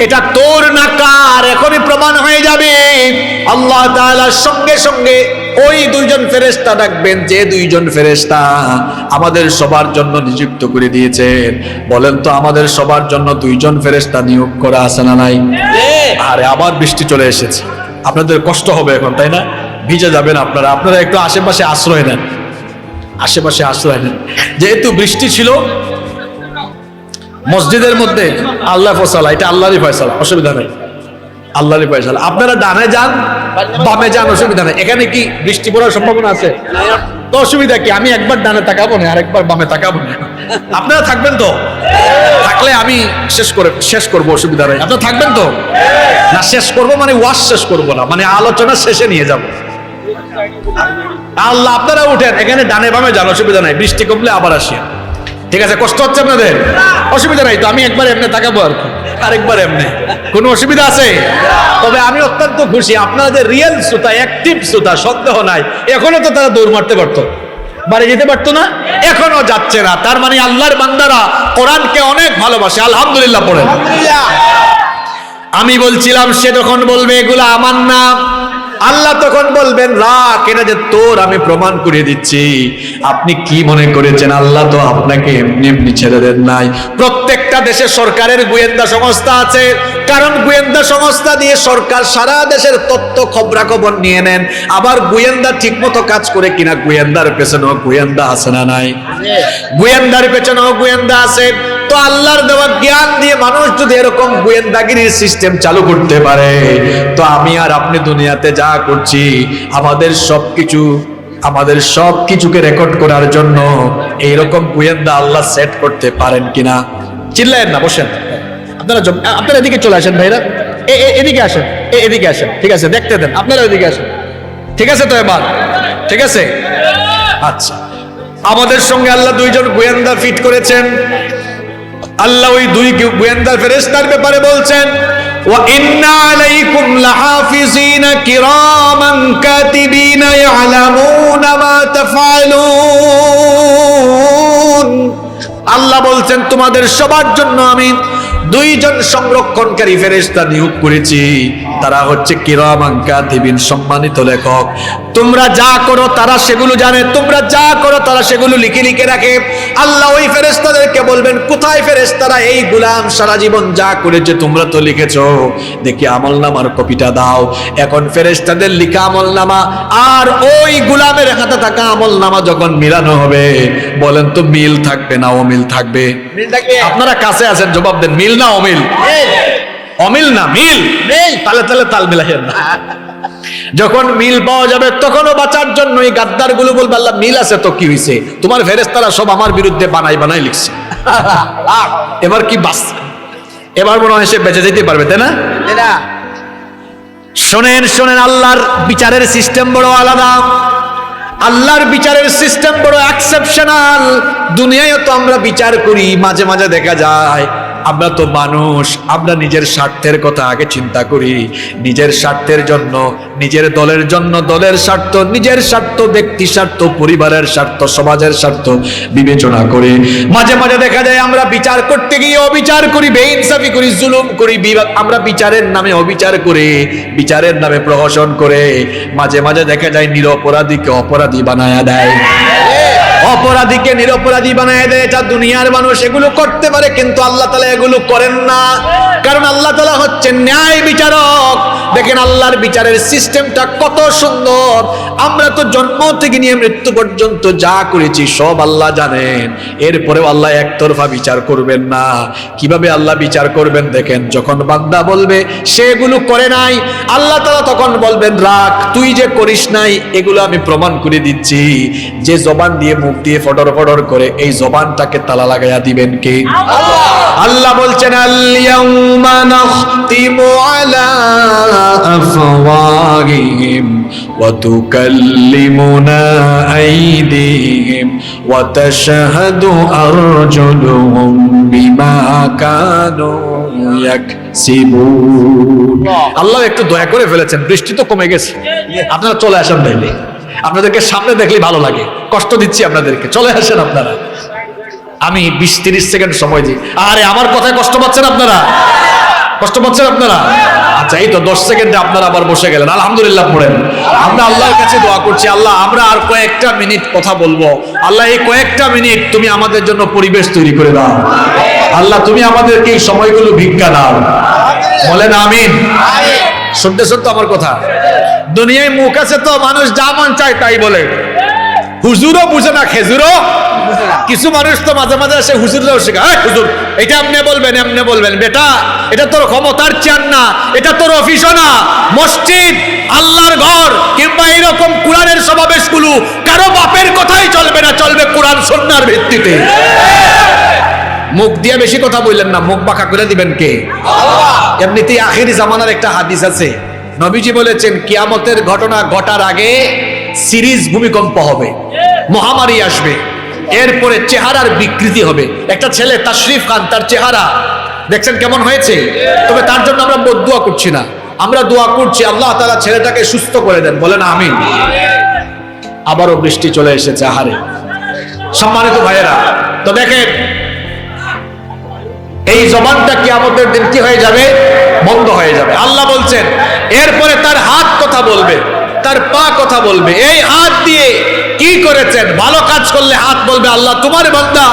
এটা তোর না কার এখনই প্রমাণ হয়ে যাবে। আল্লাহ তাআলা সঙ্গে সঙ্গে ওই 2 জন ফেরেশতা ডাকবেন, যে 2 জন ফেরেশতা আমাদের সবার জন্য নিযুক্ত করে দিয়েছেন। বলেন তো আমাদের সবার জন্য 2 জন ফেরেশতা নিয়োগ করা আছে না নাই? আরে আবার বৃষ্টি চলে এসেছে, আপনাদের কষ্ট হবে এখন তাই না? ভিজে যাবেন আপনারা, আপনারা একটু আশেপাশে আশ্রয় নেন, আশেপাশে আশ্রয় নেন। যেহেতু বৃষ্টি ছিল মসজিদের মধ্যে আল্লাহ ফয়সালা, এটা আল্লাহরই ফয়সালা, অসুবিধা নেই, আল্লাহরই ফয়সালা। আপনারা ডানে যান বামে যান, অসুবিধা নেই। এখানে কি বৃষ্টি পড়ার সম্ভাবনা আছে? তো অসুবিধা কি, আমি একবার ডানে তাকাবো না আরেকবার বামে তাকাবো না। আপনারা থাকবেন তো? থাকলে আমি শেষ করবো, অসুবিধা নেই। আপনারা থাকবেন তো? না শেষ করবো মানে ওয়াজ শেষ করবো না, মানে আলোচনা শেষে নিয়ে যাবো। আল্লাহ আপনারা উঠেন, এখানে ডানে বামে যান, অসুবিধা নাই, বৃষ্টি কমলে আবার আসেন, ঠিক আছে? কষ্ট হচ্ছে আপনাদের? অসুবিধা নাই তো, আমি একবার এমনি তাকাবো আর আরেকবার এমনি, কোনো অসুবিধা আছে? তবে আমি অত্যন্ত খুশি, আপনারা যে রিয়েল শ্রোতা, অ্যাক্টিভ শ্রোতা, সন্দেহ নাই। এখনো তো তারা দৌড় মারতে পারতো, বাড়ি যেতে পারতো না, এখনো যাচ্ছে না। তার মানে আল্লাহর বান্দারা কোরআনকে অনেক ভালোবাসে, আলহামদুলিল্লাহ পড়েন। আমি বলছিলাম সে যখন বলবে এগুলা আমার না, আল্লাহ তখন বলবেন রাখ, এটা যে তোর আমি প্রমাণ করে দিচ্ছি। আপনি কি মনে করেছেন আল্লাহ তো আপনাকে এমনি এমনি ছেড়ে দেন নাই? প্রত্যেকটা দেশে সরকারের গোয়েন্দা সংস্থা আছে, কারণ গোয়েন্দা সংস্থা দিয়ে সরকার সারা দেশের তথ্য খবরাখবর নিয়ে নেন। আবার গোয়েন্দা ঠিক মতো কাজ করে কিনা, গোয়েন্দার পেছনেও গোয়েন্দা আছে না নাই? গোয়েন্দার পেছনেও গোয়েন্দা আছে। তো আল্লাহর দেওয়া জ্ঞান দিয়ে মানুষ যদি এরকম গোয়েন্দাগিরির সিস্টেম চালু করতে পারে, তো আমি আর আপনি দুনিয়াতে যা করছি আমাদের সবকিছুকে রেকর্ড করার জন্য এইরকম গোয়েন্দা আল্লাহ সেট করতে পারেন কিনা? চিল্লায়েন না, বসেন। আপনারা এদিকে চলে আসেন ভাইরা, এদিকে আসেন, এদিকে আসেন, ঠিক আছে? দেখতে দেন, আপনারা এদিকে আসেন, ঠিক আছে তো? এবার ঠিক আছে? আচ্ছা, আমাদের সঙ্গে আল্লাহ 2 জন গোয়েন্দা ফিট করেছেন। আল্লাহ ওই 2 গোয়েন্দা ফেরেশতার ব্যাপারে বলছেন ওয়া ইন্না আলাইকুম লাহাফিজিনা কিরামান কাতিবিনা ইয়ালামুনা মা তাফআলুন। আল্লাহ বলছেন তোমাদের সবার জন্য আমি দুইজন সংরক্ষণকারী ফেরেশতা নিয়োগ করেছি, তারা হচ্ছে কিরামান কাতিবিন, সম্মানিত লেখক। তোমরা যা করো তারা সেগুলো জানে, তোমরা যা করো তারা সেগুলো লিখে লিখে রাখে। আল্লাহ ওই ফেরেশতাদেরকে বলবেন, কোথায় ফেরেশতারা? এই গোলাম সারা জীবন যা করেছে তোমরা তো লিখেছো, দেখি আমলনামার কপিটা দাও। এখন ফেরেশতাদের লিখা আমলনামা আর ওই গোলামের হাতে থাকা আমলনামা যখন মিলানো হবে, বলেন তো মিল থাকবে না অমিল থাকবে? আপনারা কাছে আছেন, জবাব দেন, মিল না অমিল? অমিল না মিল। তালে তালে তাল মিলাইয়েন না। যখন মিল পাওয়া যাবে তখনও বাঁচার জন্য এই গাদ্দার গুলো বলবে, আল্লাহ মিল আছে তো কি হয়েছে, তোমার ফেরেশতারা সব আমার বিরুদ্ধে বানাই বানাই লিখছে, এবার কি বাস, এবার মনে হয় সে বেঁচে যেতে পারবে, তাই না? শোনেন শোনেন, আল্লাহর বিচারের সিস্টেম বড় আলাদা। আল্লাহর বিচারের সিস্টেম বড় এক্সেপশনাল। দুনিয়ায় তো আমরা বিচার করি, মাঝে মাঝে দেখা যায় আমরা তো মানুষ, আমরা নিজের স্বার্থের কথা আগে চিন্তা করি, নিজের স্বার্থের জন্য, নিজের দলের জন্য দলের স্বার্থ, নিজের স্বার্থ, ব্যক্তি স্বার্থ, পরিবারের স্বার্থ, সমাজের স্বার্থ বিবেচনা করি। মাঝে মাঝে দেখা যায় আমরা বিচার করতে গিয়ে অবিচার করি, বেইনসাফি করি, জুলুম করি। আমরা বিচারের নামে অবিচার করি, বিচারের নামে প্রহসন করে মাঝে মাঝে দেখা যায় নিরপরাধীকে অপরাধী বানায়া দেয়, অপরাধীকে নিরপরাধী বানায় দেয়। এটা দুনিয়ার মানুষ এগুলো করতে পারে, কিন্তু আল্লাহ তাআলা এগুলো করেন না, কারণ আল্লাহ তাআলা হচ্ছেন ন্যায় বিচারক। দেখেন আল্লাহর বিচারের সিস্টেমটা কত সুন্দর। আমরা তো জন্ম থেকে নিয়ে মৃত্যু পর্যন্ত যা করেছি সব আল্লাহ জানেন, এরপরেও আল্লাহ একতরফা বিচার করবেন না। কিভাবে আল্লাহ বিচার করবেন দেখেন, যখন বান্দা বলবে সেগুলো করে নাই, আল্লাহ তাআলা তখন বলবেন, রাখ, তুই যে করিস নাই এগুলো আমি প্রমাণ করে দিচ্ছি। যে জবান দিয়ে মুখ দিয়ে ফটর ফটর করে, এই জবানটাকে তালা লাগাইয়া দিবেন কে? আল্লাহ বলছেন, আল-ইয়াউমা নাখতিমু আলা আফওয়াহিহিম ওয়া তুকাল্লিমুনা আইদিহিম ওয়া তাশহাদু আরজুলুহুম বিমা কানু ইয়াকসিবুন। আল্লাহ একটু দয়া করে ফেলেছেন, বৃষ্টি তো কমে গেছে, আপনারা চলে আসেন তাইলে। আপনাদেরকে সামনে দেখলে ভালো লাগে, কষ্ট দিচ্ছি আপনাদেরকে, চলে আসেন আপনারা। আমি 20-30 সেকেন্ড সময় দিই। আরে আমার কথায় কষ্ট পাচ্ছেন আপনারা? কষ্ট পাচ্ছেন আপনারা? আচ্ছা, এই তো 10 সেকেন্ডে আপনারা আবার বসে গেলেন। আলহামদুলিল্লাহ পড়েন। আমরা আল্লাহর কাছে দোয়া করছি, আল্লাহ আমরা আর কয়েকটা মিনিট কথা বলবো, আল্লাহ এই কয়েকটা মিনিট তুমি আমাদের জন্য পরিবেশ তৈরি করে দাও। আল্লাহ তুমি আমাদেরকে এই সময়গুলো ভিক্ষা দাও, বলেন আমিন। শুনতেছ তো আমার কথা? দুনিয়ায় মুখ আছে তো, মানুষ যা মন চায় তাই বলে, হুজুরও বুঝে না, খেজুরও। কিছু মানুষ তো মাঝে মাঝে আসে হুজুররাও শেখায়, হুজুর এটা এমনি বলবেন এমনি বলবেন। বেটা, এটা তোর ক্ষমতার চেয়ার না, এটা তোর অফিসও না, মসজিদ, আল্লাহর ঘর কিংবা এইরকম কোরআনের সমাবেশগুলো কারো বাপের কথাই চলবে না, চলবে কোরআন সুন্নাহর ভিত্তিতে। মুখ দিয়ে বেশি কথা বললেন না, মুখ বাঁকা করে দিবেন কে? এমনিতেই আখিরি জামানার একটা হাদিস আছে, নবীজি বলেছেন কিয়ামতের ঘটনা ঘটার আগে সিরিজ ভূমিকম্প হবে, মহামারী আসবে, এরপরে চেহারার বিকৃতি হবে। একটা ছেলে তাশরিফ খান, তার চেহারা দেখছেন কেমন হয়েছে, তবে তার জন্য আমরা বদদুয়া করছি না, আমরা দোয়া করছি আল্লাহ তাআলা ছেলেটাকে সুস্থ করে দেন, বলেন আমিন। আবারও বৃষ্টি চলে এসেছে, আহারে সম্মানিত ভাইয়েরা। তো দেখেন এই জবানটা কিয়ামতের দিন কি হয়ে যাবে? বন্ধ হয়ে যাবে। আল্লাহ বলছেন এরপরে তার হাত কথা বলবে, তার পা কথা বলবে। এই হাত দিয়ে কি করেছেন? ভালো কাজ করলে হাত বলবে, আল্লাহ তোমার বান্দা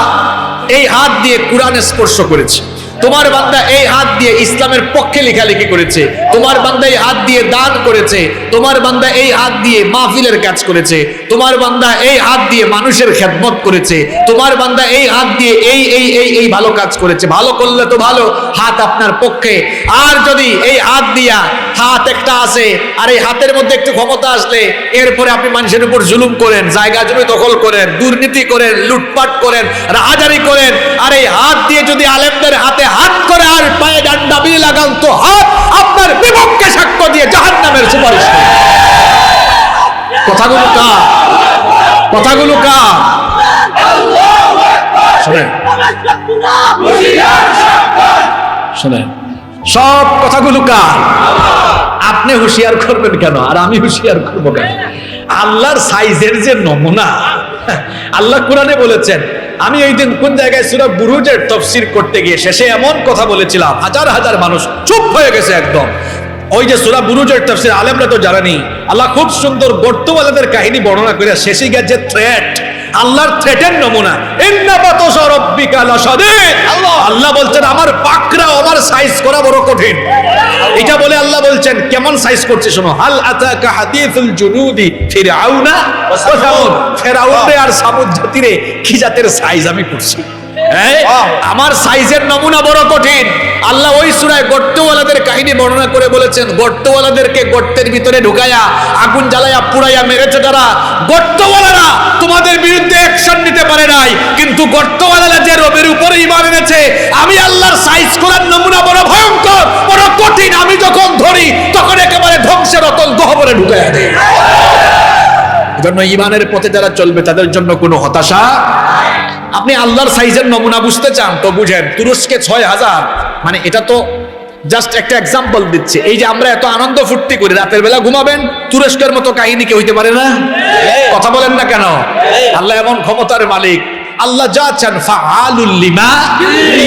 এই হাত দিয়ে কোরআনে স্পর্শ করেছে, তোমার বান্দা এই হাত দিয়ে ইসলামের পক্ষে লেখালেখি করেছে, তোমার বান্দা এই হাত দিয়ে দান করেছে, তোমার বান্দা এই হাত দিয়ে মাহফিলের কাজ করেছে, তোমার বান্দা এই হাত দিয়ে মানুষের খেদমত করেছে, তোমার বান্দা এই হাত দিয়ে এই এই এই এই ভালো কাজ করেছে। ভালো করলে তো ভালো, হাত আপনার পক্ষে। আর যদি এই হাত দিয়া, হাত একটা আছে আর এই হাতের মধ্যে একটু ক্ষমতা আসলে এরপরে আপনি মানুষের উপর জুলুম করেন, জায়গা জমি দখল করেন, দুর্নীতি করেন, লুটপাট করেন, রাহাজারি করেন, আর এই হাত দিয়ে যদি আলেমদের হাতে হাত করে আর পায়ে ডান্ডা বিলি লাগান, তো হাত আপনার বিপক্ষে সাক্ষ্য দিয়ে জাহান্নামের সুপারিশ করে। কথাগুলো কার? কথাগুলো কার? শুনেন শুনেন, সব কথাগুলো কার? আপনি হুঁশিয়ার করবেন কেন আর আমি হুঁশিয়ার করবো কেন? আল্লাহর সাইজের যে নমুনা, আল্লাহ কোরআনে বলেছেন আমি এই দিন কোন জায়গায় সূরা বুরুজের তাফসীর করতে গিয়ে শেষে এমন কথা বলেছিলাম, হাজার হাজার মানুষ চুপ হয়ে গেছে একদম। ওই যে সূরা বুরুজের তাফসীর আলেমরা তো জানেনি, আল্লাহ খুব সুন্দর গর্তওয়ালাদের কাহিনী বর্ণনা করে শেষে গিয়ে যে থ্রেট, আল্লাহর থ্রেটের নমুনা, ইন্না বাতাশা রাব্বিকা লাশাদীদ। আল্লাহ বলছেন আমার পাকড়াও, আমার সাইজ করা বড় কঠিন। এটা বলে আল্লাহ বলছেন কেমন সাইজ করছে শোনো, হাল আতাকা হাদিসুল জুনুদি ফিরআউনা ওয়া সামুদ। ফিরআউন আর সামুদ জাতিরে কি জাতের সাইজ আমি করছি, আমার সাইজের নমুনা বড় কঠিন। আল্লাহ ওই সূরায় গর্তওয়ালাদের কাহিনী বর্ণনা করে বলেছেন, গর্তওয়ালাদেরকে গর্তের ভিতরে ঢুকায়া আগুন জ্বালায়া পুড়াইয়া মেরেছে তারা। গর্তওয়ালারা তোমাদের বিরুদ্ধে অ্যাকশন নিতে পারে নাই, কিন্তু গর্তওয়ালারা যে রবের উপরে ঈমান এনেছে, আমি আল্লাহর সাইজ করার নমুনা বড় ভয়ঙ্কর, বড় কঠিন। আমি যখন ধরি তখন একেবারে ধ্বংসের অতল গহ্বরে ঢুকাইয়া দেই। এজন্য ঈমানের পথে যারা চলবে তাদের জন্য কোনো হতাশা। আপনি আল্লাহর সাইজের নমুনা বুঝতে চান তো বুঝেন, তুরস্কে 6000, মানে এটা তো জাস্ট একটা এক্সাম্পল দিচ্ছে। এই যে আমরা এত আনন্দ ফুর্তি করি, রাতের বেলা ঘুমাবেন, তুরস্কের মতো কাহিনী কি হইতে পারে না? কথা বলেন না কেন? আল্লাহ এমন ক্ষমতার মালিক, আল্লাহ যা চান ফাআলুল লিমা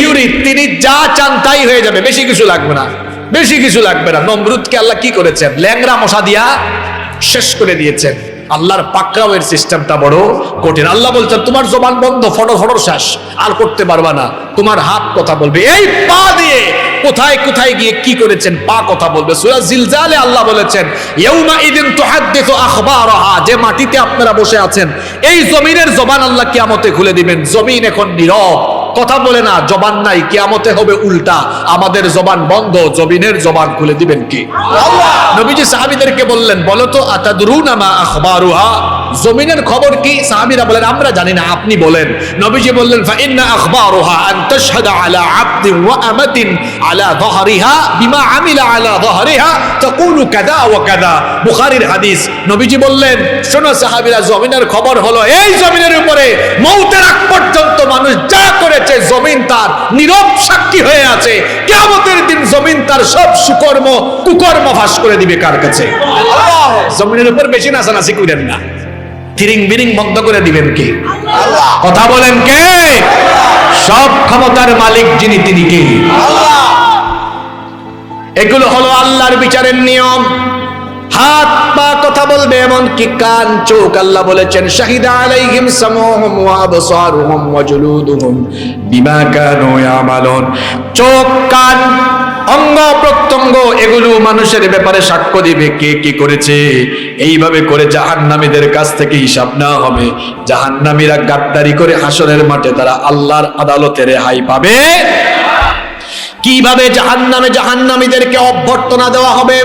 ইউরিদ, তিনি যা চান তাই হয়ে যাবে, বেশি কিছু লাগবে না, বেশি কিছু লাগবে না। নমরুদকে আল্লাহ কি করেছেন? ল্যাংরা মশা দিয়া শেষ করে দিয়েছেন। আল্লাহর পাকড়াওয়ের সিস্টেমটা বড় কঠিন। আল্লাহ বলছেন তোমার জবান বন্ধ, ফটো শেষ, আর করতে পারবা না। তোমার হাত কথা বলবে, এই পা দিয়ে কোথায় কোথায় গিয়ে কি করেছেন, পা কথা বলবে। সূরা জিলজালে আল্লাহ বলেছেন ইয়াউমা ইদিন তুহাদ্দিসু আখবারাহা, যে মাটিতে আপনারা বসে আছেন এই জমিনের জবান আল্লাহ কিয়ামতে খুলে দিবেন। জমিন এখন নীরব, কথা বলে না, জবান নাই। কিয়ামতে হবে উল্টা, আমাদের জবান বন্ধ, জমিনের জবান খুলে দিবেন কি আল্লাহ। নবীজি সাহাবীদেরকে বললেন বলো তো আতাদরুনা মা আখবারুহা, জমিনের খবর কি? সাহাবীরা বলেন আমরা জানি না, আপনি বলেন। নবীজি বললেন ফা ইন্না আখবারুহা আন তাশহাদা আলা আবদিন ওয়া আমাতিন আলা যহরিহা বিমা আমিলা আলা যহরিহা তাকুলু কাযা ওয়া কাযা। বুখারীর হাদিস। নবীজি বললেন শোনো সাহাবীরা, জমিনের খবর হলো এই জমিনের উপরে মওতের আগ পর্যন্ত মানুষ যা করেছে জমিন তার নীরব সাক্ষী হয়ে আছে। কিয়ামতের দিন জমিন তার সব সুকর্ম কুকর্ম ফাঁস করে দিবে কার কাছে? আল্লাহ। জমিনের উপর বেশি নাচানাচি করেন না, তিরিং বিরিং বন্ধ করে দিবেন কে? আল্লাহ। কথা বলেন কে? সব ক্ষমতার মালিক যিনি, তিনি কে? আল্লাহ। এগুলো হলো আল্লাহর বিচারের নিয়ম। হাত পা কথা বলবে, এমন কি কান চোখ। আল্লাহ বলেছেন শাহিদা আলাইহিম সামউহুম ওয়া আবসারুহুম ওয়া জুলুদুহুম বিমা কানু ইয়ামালুন। চোখ, কান, অঙ্গ প্রত্যঙ্গ এগুলো মানুষের ব্যাপারে সাক্ষ্য দিবে কে কি করেছে। এইভাবে করে জাহান্নামীদের কাছ থেকে হিসাব নেওয়া হবে। জাহান্নামীরা গাদ্দারি করে হাসরের মাঠে তারা আল্লাহর আদালতে রেহাই পাবে। কিভাবে জাহান্নামীদেরকে অভ্যর্থনা দেওয়া হবে,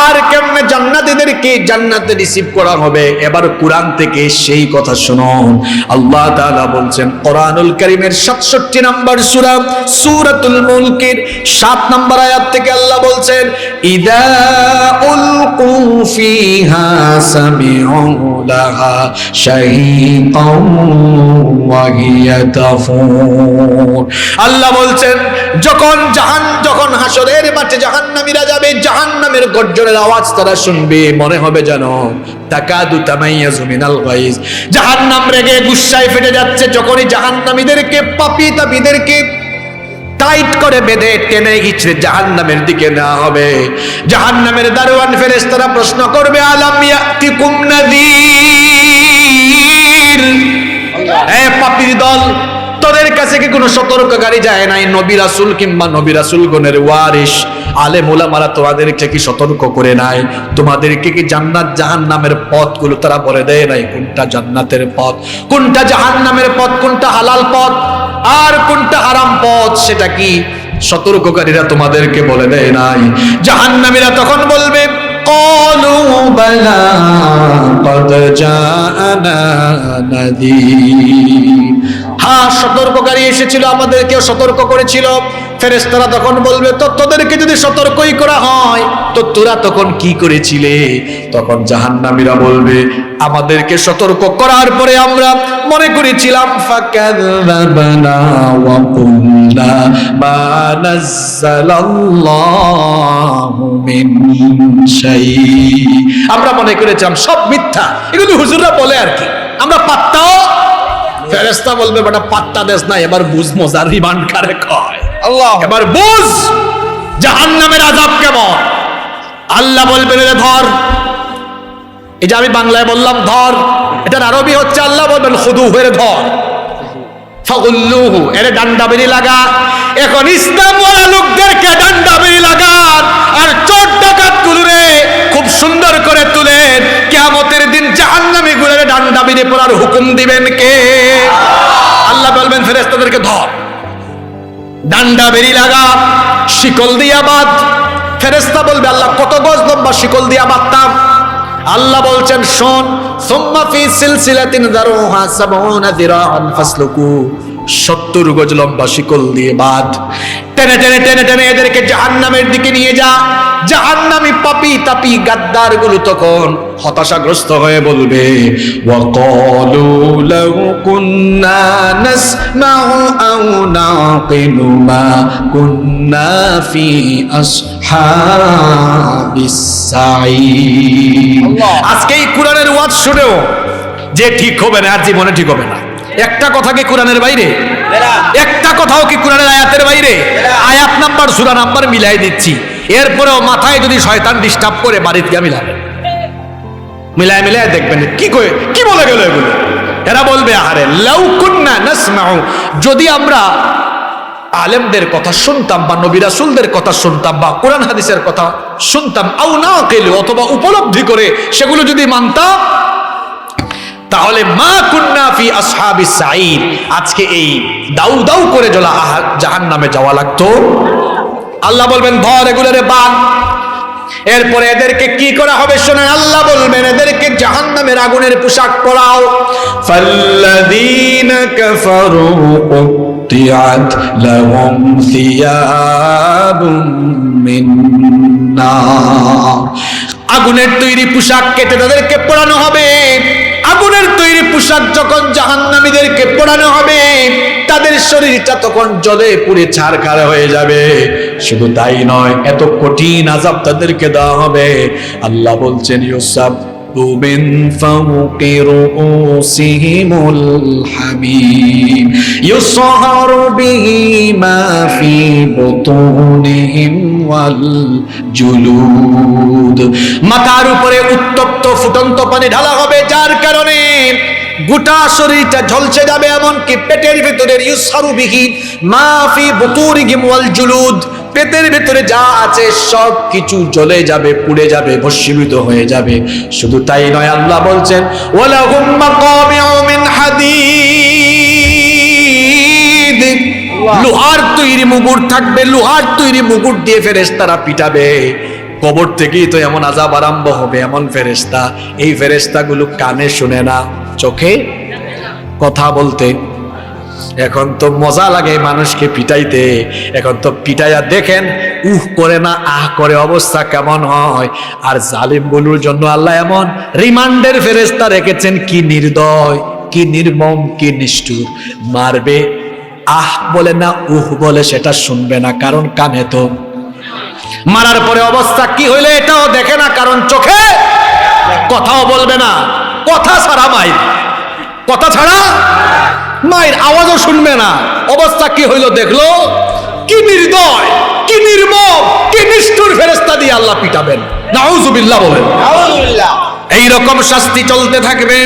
আর কেমনে জান্নাতীদেরকে জান্নাতে রিসিভ করা হবে। এবার কোরআন থেকে সেই কথা শুনুন। আল্লাহ তাআলা বলছেন কোরআনুল কারীমের 67 নম্বর সূরা সূরাতুল মুলকের 7 নম্বর আয়াত থেকে আল্লাহ বলছেন ইদা উলকু ফিহা সামিউ লাহা শাহীকাও ওয়া হিয়া তাফুর। আল্লাহ বলছেন যখন হাসরের মাঠে জাহান্নামীরা যাবে, জাহান্নামের গর্জনের আওয়াজ তারা শুনবে, মনে হবে যেন তাকাদু তামাইয়াজু মিনাল গায়জ, জাহান্নাম রেগে গুসায় ফেটে যাচ্ছে। যখনই জাহান্নামীদেরকে, পাপী তাপীদেরকে টাইট করে বেঁধে টেনে হিচড়ে জাহান্নামের দিকে নেওয়া হবে, জাহান্নামের দারোয়ান ফেরেশতারা প্রশ্ন করবে আলাম ইয়াতিকুম নাযীর, এ পাপীর দল তোদের কাছে কি কোনো সতর্ককারী যায় নাই? নবী রাসূল কিংবা নবী রাসূলগণের ওয়ারিস আলেম ওলামারা তোমাদেরকে কি সতর্ক করে নাই? তোমাদেরকে কি জান্নাত জাহান্নামের পথগুলো তারা বলে দেয় নাই? কোনটা জান্নাতের পথ, কোনটা জাহান্নামের পথ, কোনটা হালাল পথ আর কোনটা হারাম পথ, সেটা কি সতর্ককারীরা তোমাদেরকে বলে দেয় নাই? জাহান্নামীরা তখন বলবে ক্বালু বালা ক্বাদ জাআনা নাযীর, হ্যাঁ সতর্ককারী এসেছিল, আমাদেরকেও সতর্ক করেছিল। ফেরেশতারা তখন বলবে তো তোদেরকে যদি সতর্কই করা হয় তো তোরা তখন কি করেছিলে? তখন জাহান্নামীরা বলবে আমাদেরকে সতর্ক করার পরে আমরা মনে করেছিলাম ফাকাযযাবনা ওয়া কুল্লা মা নাযালাল্লাহু মিন শাই, আমরা মনে করেছিলাম সব মিথ্যা, এগুলো হুজুররা বলে আর কি, আমরা পাত্তাও ফেরেশতা বলবে বেটা পাত্তা দেস না, এবার বুঝ মজার রিমান্ড কারে কয়। আল্লাহ এবার বুঝ জাহান্নামের আযাব কেমন। আল্লাহ বলবেন রে ধর, এই যে আমি বাংলায় বললাম ধর, এটার আরবি হচ্ছে আল্লাহ বলবেন খুদুহু, এর ধর, ফাগুল্লুহু, এর ডান্ডা বেরি লাগা। এখন ইসলাম ওয়ালা লোকদেরকে ডান্ডা বেরি লাগান, আর চোর ডাকাত গুলোরে খুব সুন্দর করে তুলেন। কিয়ামতের দিন জাহান্নামী গুলোরে ডান্ডা বেরি পড়ার হুকুম দিবেন কে? আল্লাহ বলবেন ফেরেশতাদেরকে ধর, ডান্ডা বেরি লাগা, শিকল দিয়া বাঁধ। ফেরেশতা বলবে আল্লাহ কত গজ লম্বা শিকল দিয়া বাঁধতাম? আল্লাহ বলছেন শোন, সুম্মা ফি সিলসিলাতিন যারুহা 70 যিরাআন ফাসলুকু, 70 গজ লম্বা শিকল দিয়ে বাঁধ। টেনে টেনে টেনে টেনে এদেরকে জাহান্নামের দিকে নিয়ে যা। জাহান্নামী পাপী তাপী গাদ্দার গুলো তখন হতাশাগ্রস্ত হয়ে বলবে, ওয়াকালু লাউ কুন্না নাসমাউ আও নাকিলু মা কুন্না ফি আসহাবিস সাঈর। আজকে এই কোরআনের ওয়াজ শুনেও যে ঠিক হবে না, আর জীবনে ঠিক হবে না। একটা কথা কি কোরআনের বাইরে? একটা কথাও কি কোরআনের আয়াতের বাইরে? আয়াত নাম্বার সূরা নাম্বার মিলাই দিচ্ছি, এরপরেও মাথায় যদি শয়তান ডিস্টার্ব করে বাড়িতে গিয়ে মিলায় মিলায় দেখবেন কি কই কি বলে গেল এগুলো। এরা বলবে আহারে লাউ কুন্না নাসমাউ, যদি আমরা আলেমদের কথা শুনতাম বা নবী রাসূলদের কথা শুনতাম বা কোরআন হাদিসের কথা শুনতাম, আও নাকিলু, অথবা উপলব্ধি করে সেগুলো যদি মানতাম, তাহলে মা কুন্না ফি আসহাবিস সাঈর, আজকে এই দাউ দাউ করে জ্বলা জাহান্নামে যাওয়া লাগতো। আল্লাহ বলবেন ধর এগুলোরে বাঁধ। এরপরে এদেরকে কি করা হবে শোনেন, আল্লাহ বলবেন এদেরকে জাহান্নামের আগুনের পোশাক পরাও। ফাল্লাযীনা কাফারু কুত্তিআত লাহুম সিয়াবুম মিন নার, আগুনের তৈরি পোশাক কেটে তাদেরকে পরানো হবে। আগুনের তৈরি পোশাক যখন জাহান্নামীদেরকে পরানো হবে, তাদের শরীরটা তখন জ্বলে পুড়ে ছারখার হয়ে যাবে। শুধু তাই নয়, এত কঠিন আযাব তাদেরকে দেওয়া হবে। আল্লাহ বলছেন ইউসাব্বু মিন ফাওকি রুউসিহিমুল হামীম ইউসহারু বিহি মা ফি বুতুনিহিম ওয়াল জুলুদ, মাথার উপরে উত্তপ্ত ফুটন্ত পানি ঢালা হবে, যার কারণে গোটা শরীরটা ঝলসে যাবে, এমনকি পেটের ভিতরে ইউসহারু বিহি মা ফি বুতুনিহিম ওয়াল জুলুদ, পেটের ভিতরে যা আছে সব কিছু জ্বলে যাবে, পুড়ে যাবে, ভস্মীভূত হয়ে যাবে। শুধু তাই নয়, আল্লাহ বলছেন ওয়ালাহুম মাকামিউ মিন হাদীদ, লোহার তৈরি মুগুর থাকবে, লোহার তৈরি মুগুর দিয়ে ফেরেশতারা পিটাবে। কবর থেকেই তো এমন আযাব আরম্ভ হবে, এমন ফেরেশতা, এই ফেরেশতাগুলো কানে শুনে না, চোখে কথা বলতে। এখন তো মজা লাগে মানুষকে পিটাইতে, এখন তো পিটাইয়া দেখেন উহ করে না আহ করে, অবস্থা কেমন হয়। আর জালিমগুলোর জন্য আল্লাহ এমন রিমান্ডের ফেরেশতা রেখেছেন, কি নির্দয়, কি নির্মম, কি নিষ্ঠুর। মারবে, আহ বলে না উহ বলে সেটা শুনবে না, কারণ কানে তো। মারার পরে অবস্থা কি হইলে এটাও দেখে না, কারণ চোখে কথাও বলবে না। কথা ছাড়া মাইর, কথা ছাড়া মায়ের আওয়াজও শুনবে না। অবস্থা কি হইল দেখলো। কি নির্দয়, কি নির্মম, কি নিষ্ঠুর ফেরেশতা দিয়ে আল্লাহ পিটাবেন। নাউযুবিল্লাহ বলেন। এইরকম শাস্তি চলতে থাকবে,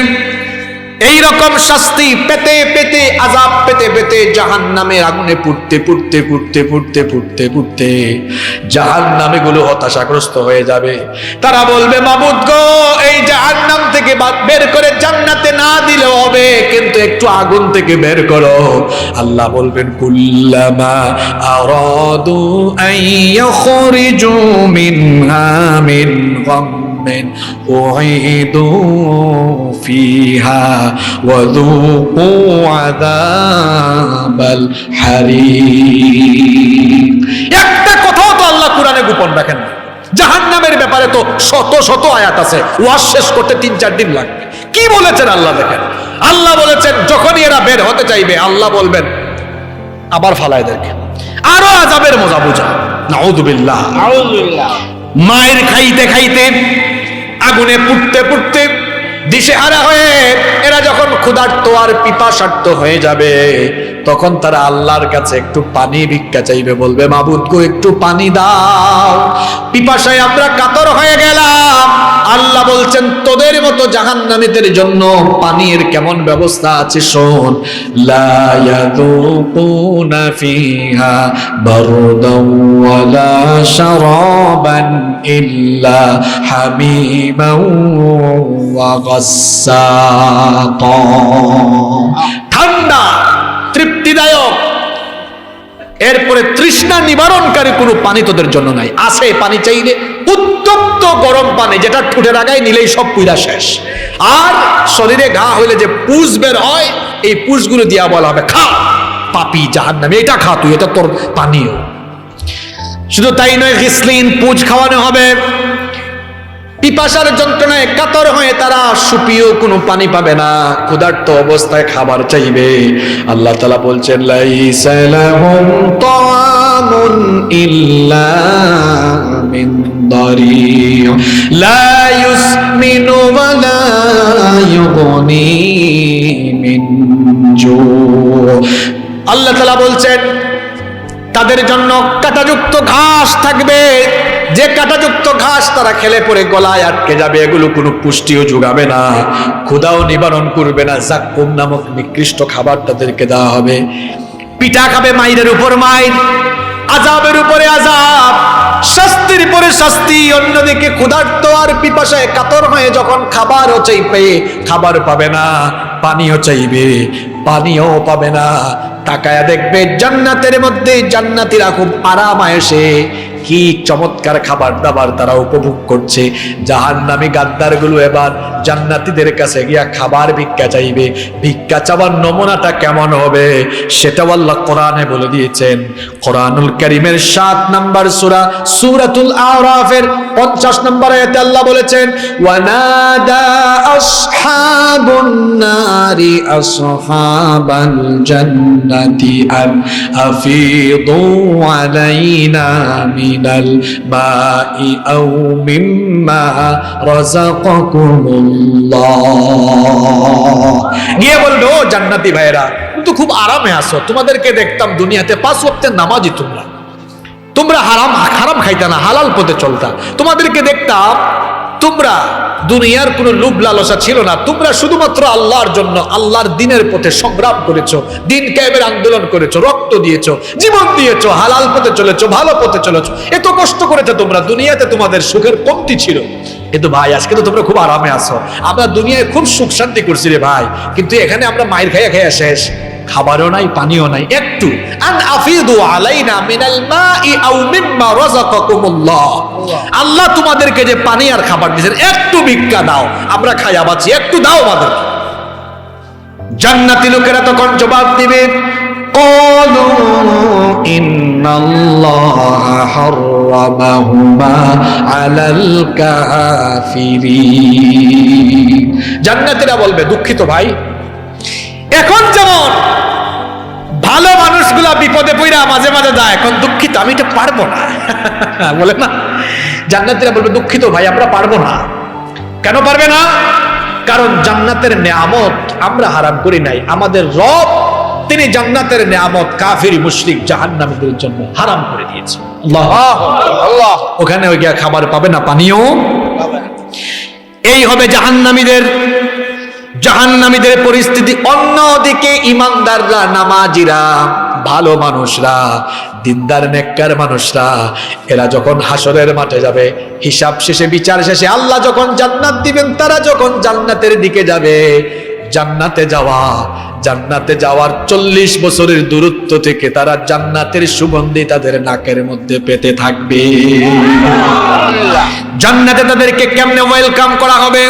এইরকম শাস্তি পেতে পেতে, আযাব পেতে পেতে জাহান্নামের আগুনে পুড়তে পুড়তে পুড়তে পুড়তে পুড়তে পুড়তে জাহান্নামী গুলো হতাশাগ্রস্ত হয়ে যাবে। তারা বলবে মাবুদ গো, এই জাহান্নাম থেকে বের করে জান্নাতে না দিলেও হবে, কিন্তু একটু আগুন থেকে বের করো। আল্লাহ বলবেন কুল্লামা আরাদু আইয়াখরিজু মিনহা মিন গাম্মিন উঈদু ফিহা ওয়াযুকু আযাবাল হারিক। একটা কথাও তো আল্লাহ কোরআনে গোপন রাখেন না। জাহান্নামের ব্যাপারে তো শত শত আয়াত আছে, ওয়াজ শেষ করতে 3-4 দিন লাগবে। কি বলেছেন আল্লাহ দেখেন। আল্লাহ বলেছেন যখনই এরা বের হতে চাইবে, আল্লাহ বলবেন আবার ফালায় দেখে, আরো আযাবের মজা বুঝা। নাউযুবিল্লাহ, নাউযুবিল্লাহ। মায়ের খাইতে খাইতে, আগুনে পুড়তে পুড়তে, দিশেহারা হয়ে এরা যখন ক্ষুধার্ত আর পিপাসার্ত হয়ে যাবে, তখন তারা আল্লাহর কাছে একটু পানি ভিক্ষা চাইবে, বলবে মাবুদ গো একটু পানি দাও, পিপাসায় আমরা কাতর হয়ে গেলাম। আল্লাহ বলছেন তোদের মতো জাহান্নামীদের জন্য পানির কেমন ব্যবস্থা আছে শোন। লা ইয়াযুকুনা ফিহা বারদান ওয়ালা শারাবান ইল্লা হামিমান ওয়া গাসসাকা। ঠান্ডা তৃপ্তিদায়ক, এরপরে তৃষ্ণা নিবারণকারী কোনো পানি তোদের জন্য নাই। আছে পানি চাইলে উত্তপ্ত গরম পানি, যেটা ঠুটের আগায় নিলেই সব পুরা শেষ। আর শরীরে ঘা হইলে যে পুষ বের হয়, এই পুষগুলো দিয়া বলা হবে খা পাপী জাহান্নামী, এটা খা তুই, এটা তোর পানীয়। শুধু তাই নয়, গিসলিন পুষ খাওয়ানো হবে। পিপাসার যন্ত্রণায় কাতর হয়ে তারা সুপিও কোনো পানি পাবে না, ক্ষুধার্ত অবস্থায় খাবার চাইবে। আল্লাহ তাআলা বলছেন লাইসা লাহুম তাআমুন ইল্লা মিন দারি' লা ইউসমিনু ওয়া লা ইউগনি মিন জু'। আল্লাহ তাআলা বলছেন তাদের জন্য কাঁটাযুক্ত ঘাস থাকবে, যে কাঁটাযুক্ত ঘাস তারা খেলে পরে গলায় আটকে যাবে, এগুলো কোনো পুষ্টিও যোগাবে না, ক্ষুধাও নিবারণ করবে না। জাক্কুম নামক নিকৃষ্ট খাবার তাদেরকে দেওয়া হবে। পিঠা খাবে মাইরের উপর মাইর, আযাবের উপরে আযাব, শাস্তির পরে শাস্তি। অন্যদিকে ক্ষুধার্ত আর পিপাসায় কাতর হয়ে যখন খাবারও চাইবে, খাবার পাবে না, পানিও চাইবে, পানিও পাবে না। তাকায়া দেখবে জান্নাতের মধ্যে জান্নাতীরা খুব আরাম আয়েশে কি চমৎকার খাবার দাবার তারা উপভোগ করছে। জাহান্নামী গাদ্দার গুলো এবার জান্নাতীদের কাছে গিয়া খাবার ভিক্ষা চাইবে। ভিক্ষা চাওয়ার নমুনাটা কেমন হবে সেটাও আল্লাহ কোরআনে বলে দিয়েছেন। কোরআনুল কারীমের 7 নম্বর সূরা সূরাতুল আরাফের 50 নম্বর আয়াতে আল্লাহ বলেছেন ওয়ানাদা আসহাবুন নারি আসহাবাল জান্নাতি আন আফিদু আলাইনা মিনাল মাই আও মিম্মা রাযাকাকুমুল্লাহ। গিয়ে বলবে ও জান্নাতি ভাইরা, কিন্তু খুব আরামে আছো, তোমাদেরকে দেখতাম দুনিয়াতে 5 ওয়াক্তের নামাজি, তোমরা হারাম খাইতা না, হালাল পথে চলতা। তোমাদেরকে দেখতাম তোমরা দুনিয়ার কোনো লোভ লালসা ছিল না, তোমরা শুধুমাত্র আল্লাহর জন্য আল্লাহর দ্বীনের পথে সংগ্রাম করেছো, দ্বীন কায়েমের আন্দোলন করেছো, রক্ত দিয়েছো, জীবন দিয়েছো, হালাল পথে চলেছো, ভালো পথে চলেছো, এত কষ্ট করেছো তোমরা, দুনিয়াতে তোমাদের সুখের কমতি ছিল। কিন্তু ভাই আজকে তো তোমরা খুব আরামে আছো, আমরা দুনিয়ায় খুব সুখ শান্তি করছি রে ভাই, কিন্তু এখানে আমরা মায়ের খাইয়া খাইয়া শেষ, খাবারও নাই, পানিও নাই। একটু আন আফিদু আলাইনা মিনাল মাই আও মিম্মা রাযাকাকুমুল্লাহ, আল্লাহ তোমাদেরকে যে পানি আর খাবার দিয়েছেন, একটু ভিক্ষা দাও, আমরা খাইয়া বাঁচি, একটু দাও আমাদের। জান্নাতি লোকেরা তখন জবাব দিবে ক্বালু ইন্নাল্লাহা হারামাহুমা আলাল কাফিরিন। জান্নাতীরা বলবে দুঃখিত ভাই, এখন যেমন ভালো মানুষগুলা বিপদে পড়া মাঝে মাঝে যায়, এখন দুঃখিত আমি এটা পারবো না বলে না। জান্নাতীরা বলবে দুঃখিত ভাই আমরা পারবো না। কেন পারবে না? কারণ জান্নাতের নেয়ামত আমরা হারাম করি নাই, আমাদের রব তিনি জান্নাতের নেয়ামত কাফির মুশরিক জাহান্নামীদের জন্য হারাম করে দিয়েছে। আল্লাহ ওখানে ওই গিয়া খাবার পাবে না, পানিও পাবে না। এই হবে জাহান্নামীদের পরিস্থিতি। অন্যদিকে ইমানদাররা, নামাজিরা, ভালো মানুষরা, দিনদার নেককার মানুষরা, এরা যখন হাসরের মাঠে যাবে, হিসাব শেষে বিচার শেষে আল্লাহ যখন জান্নাত দিবেন, তারা যখন জান্নাতের দিকে যাবে, জান্নাতে যাওয়ার 40 বছরের দূরত্ব থেকে তারা জান্নাতের সুগন্ধি তাদের নাকের মধ্যে পেতে থাকবে। জান্নাতে তাদেরকে কেমনে ওয়েলকাম করা হবে?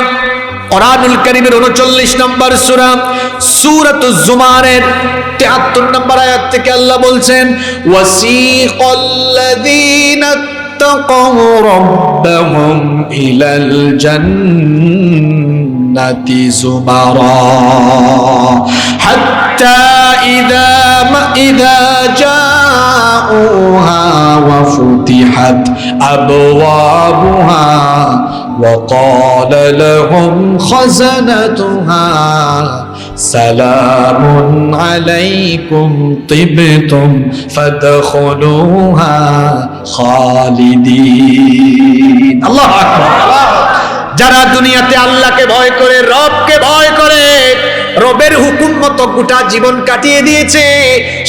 কোরআনুল কারীমের 39 নম্বর সূরা সূরাতুজ জুমারের 73 নম্বর আয়াত থেকে আল্লাহ বলছেন ওয়াসিকাল্লাযীনা তাকাউ রাব্বাহুম ইলাল জান্নাত জান্নাতি যুমারা হাত্তা ইযা জাউহা ওয়া ফুতিহাত আবওয়াবুহা ওয়া ক্বালা লাহুম খাযানাতুহা সালামুন আলাইকুম তিবতুম ফাদখুলুহা খালিদিন। আল্লাহু আকবার। যারা দুনিয়াতে আল্লাহকে ভয় করে, রবকে ভয় করে, রবের হুকুম মতো গোটা জীবন কাটিয়ে দিয়েছে,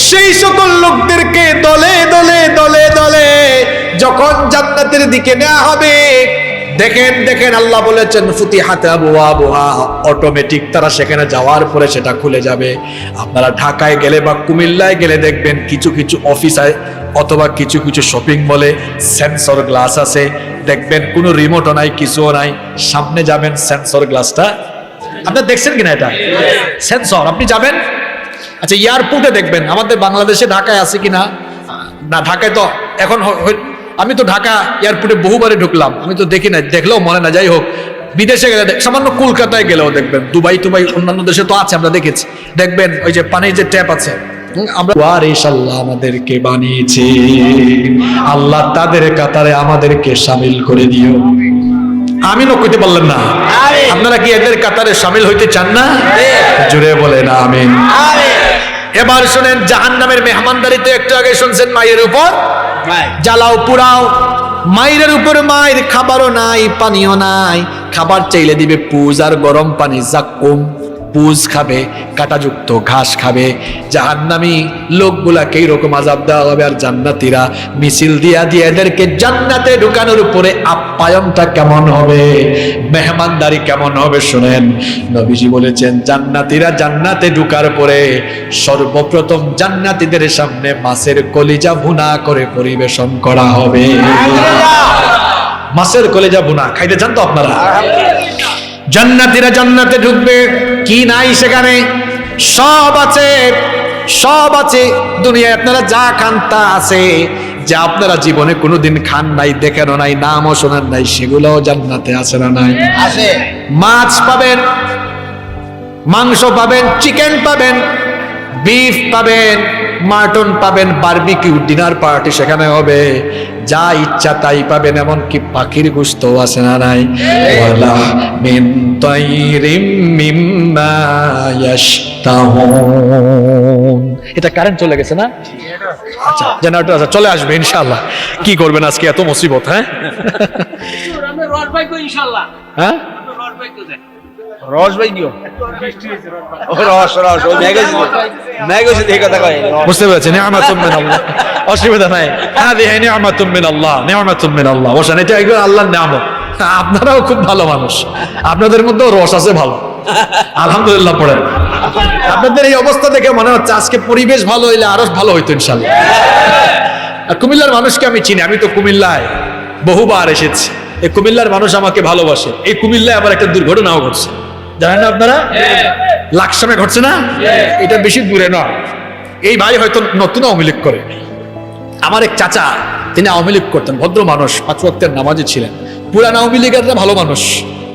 সেই সকল লোকদেরকে দলে দলে দলে দলে যখন জান্নাতের দিকে নেওয়া হবে, দেখেন দেখেন আল্লাহ বলেছেন ফুতিহাত আবওয়াবুহা, অটোমেটিক তারা সেখানে যাওয়ার পরে সেটা খুলে যাবে। আপনারা ঢাকায় গেলে বা কুমিল্লায় গেলে দেখবেন কিছু কিছু অফিসে অথবা কিছু কিছু শপিং মলে সেন্সর গ্লাস আছে, দেখবেন কোনো রিমোটও নাই, কিছুও নাই, সামনে যাবেন সেন্সর গ্লাসটা আপনারা দেখছেন কিনা? এটা সেন্সর। আপনি যাবেন, আচ্ছা এয়ারপোর্টে দেখবেন, আমাদের বাংলাদেশে ঢাকায় আছে কিনা না, ঢাকায় তো এখন আমি তো ঢাকা এয়ারপোর্টে বহুবারে ঢুকলাম, আমি তো দেখি না, দেখলেও মনে না। যাই হোক, বিদেশে গেলে সামান্য কলকাতায় গেলেও দেখবেন, দুবাই অন্যান্য দেশে তো আছে, আমরা দেখেছি, দেখবেন ওই যে পানির যে ট্যাপ আছে, আমরা ইনশাআল্লাহ আমাদেরকে বানিয়েছে, আল্লাহ তাদের কাতারে আমাদেরকে শামিল করে দিও। আমিনও কইতে পারলেন না? আপনারা কি এদের কাতারে শামিল হইতে চান না? জোরে বলেন আমিন। এবার শুনেন জাহান্নামের মেহমানদারি তো একটু আগে শুনছেন, মায়ের উপর জ্বালাও পুরাও, মায়ের উপর মায়ের, খাবারও নাই পানিও নাই, খাবার চাইলে দিবে পুজ আর গরম পানি, জাক্কুম, পুজ খাবে, কাঁটাযুক্ত ঘাস খাবে। জাহান্নামী লোকগুলাকে এইরকম আযাব দেওয়া হবে, আর জান্নাতীরা মিছিল দিয়া দিয়ে এদেরকে জান্নাতে ঢুকানোর উপরে আপ্যায়নটা কেমন হবে, মেহমানদারি কেমন হবে শুনেন। নবীজি বলেছেন জান্নাতীরা জান্নাতে ঢুকার পরে সর্বপ্রথম জান্নাতীদের সামনে মাছের কলিজা ভুনা করে পরিবেশন করা হবে। মাছের কলিজা ভুনা খাইতে চান তো আপনারা? জান্নাতীরা জান্নাতে ঢুকবে, কি নাই সেখানে? সব আছে, সব আছে। দুনিয়ায় আপনারা যা খান তা আছে, যা আপনারা জীবনে কোনোদিন খান নাই, দেখেনও নাই, নামও শোনেন নাই, সেগুলোও জান্নাতে আছে না নাই? আছে। মাছ পাবেন, মাংস পাবেন, চিকেন পাবেন, বিফ পাবেন, মাটন পাবেন, বারবিকিউ ডিনার পার্টি সেখানে হবে, যা ইচ্ছা তাই পাবেন, এমনকি পাখির গোশত আছে না নাই? ওয়ালা মিন তাইরিম মিম্মা ইয়াশতাহুন। এটা কারেন্ট চলে গেছে না? আচ্ছা জেনারেটর আছে, চলে আসবে ইনশাআল্লাহ। কি করবেন আজকে এত মুসিবত? হ্যাঁ আমরা রস বাইকো ইনশাআল্লাহ। হ্যাঁ রস ভাই দিও, রস রস ওই ম্যাগজি দেখে কথা কয়, বুঝতে পেরেছেন? নিয়ামাতুম মিনাল্লাহ, অসুবিধা নাই। হাদিহি নিয়ামাতুম মিনাল্লাহ, নিয়ামাতুম মিনাল্লাহ। বসেন, এটা একবার আল্লাহর নিয়ামত। আপনারাও খুব ভালো মানুষ, আপনাদের মধ্যেও রস আছে ভালো, আলহামদুলিল্লাহ পড়েন। আপনাদের এই অবস্থা দেখে মনে হচ্ছে আজকে পরিবেশ ভালো হইলে আরো ভালো হইতো ইনশাআল্লাহ। আর কুমিল্লার মানুষকে আমি চিনি, আমি তো কুমিল্লায় বহুবার এসেছি। এই কুমিল্লার মানুষ আমাকে ভালোবাসে। এই কুমিল্লায় আবার একটা দুর্ঘটনাও ঘটছে, জানেন না আপনারা? লাকসামে ঘটছে না? এটা বেশি দূরে নয়। এই ভাই হয়তো নতুন আওয়ামী লীগ করে। আমার এক চাচা, তিনি আওয়ামী লীগ করতেন, ভদ্র মানুষ, 5 ওয়াক্তের নামাজি ছিলেন। পুরান আওয়ামী লীগেররা ভালো মানুষ,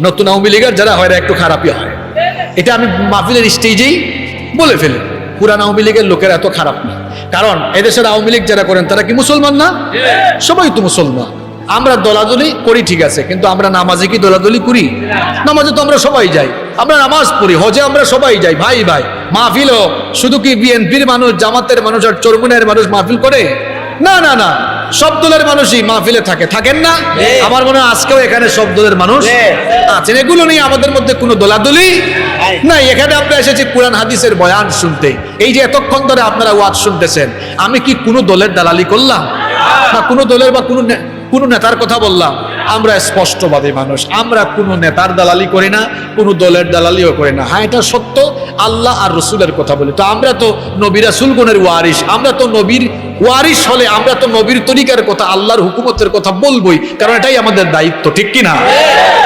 নতুন আওয়ামী লীগের যারা হয় একটু খারাপই হয়। এটা আমি মাহফিলের স্টেজেই বলে ফেলি, পুরান আওয়ামী লীগের লোকেরা এত খারাপ না। কারণ এদেশের আওয়ামী লীগ যারা করেন তারা কি মুসলমান না? সবাই তো মুসলমান। আমরা দলাদলি করি ঠিক আছে, কিন্তু আমরা নামাজে কি দলাদলি করি? নামাজে তো আমরা সবাই যাই, আমরা নামাজ পড়ি, হজে আমরা সবাই যাই, ভাই ভাই। মাহফিলও শুধু কি বিএনপির মানুষ, জামাতের মানুষ আর চরমুনের মানুষ মাহফিল করে? না না না, সব দলের মানুষই মাহফিলে থাকেন না? আমার মনে হয় আজকেও এখানে সব দলের মানুষ আছেন। এগুলো নিয়ে আমাদের মধ্যে কোনো দলাদলি নাই। এখানে আমরা এসেছি কোরআন হাদিসের বয়ান শুনতে। এই যে এতক্ষণ ধরে আপনারা ওয়াজ শুনতেছেন, আমি কি কোনো দলের দালালি করলাম? না কোনো দলের বা কোনো নেতার কথা বললাম? আমরা স্পষ্টবাদী মানুষ, আমরা কোনো নেতার দালালি করি না, কোনো দলের দালালিও করি না। হ্যাঁ এটা সত্য, আল্লাহ আর রসুলের কথা বলি। তো আমরা তো নবী রাসূলগণের ওয়ারিস, আমরা তো নবীর ওয়ারিস হলে আমরা তো নবীর তরিকার কথা, আল্লাহর হুকুমতের কথা বলবোই, কারণ এটাই আমাদের দায়িত্ব, ঠিক কি না?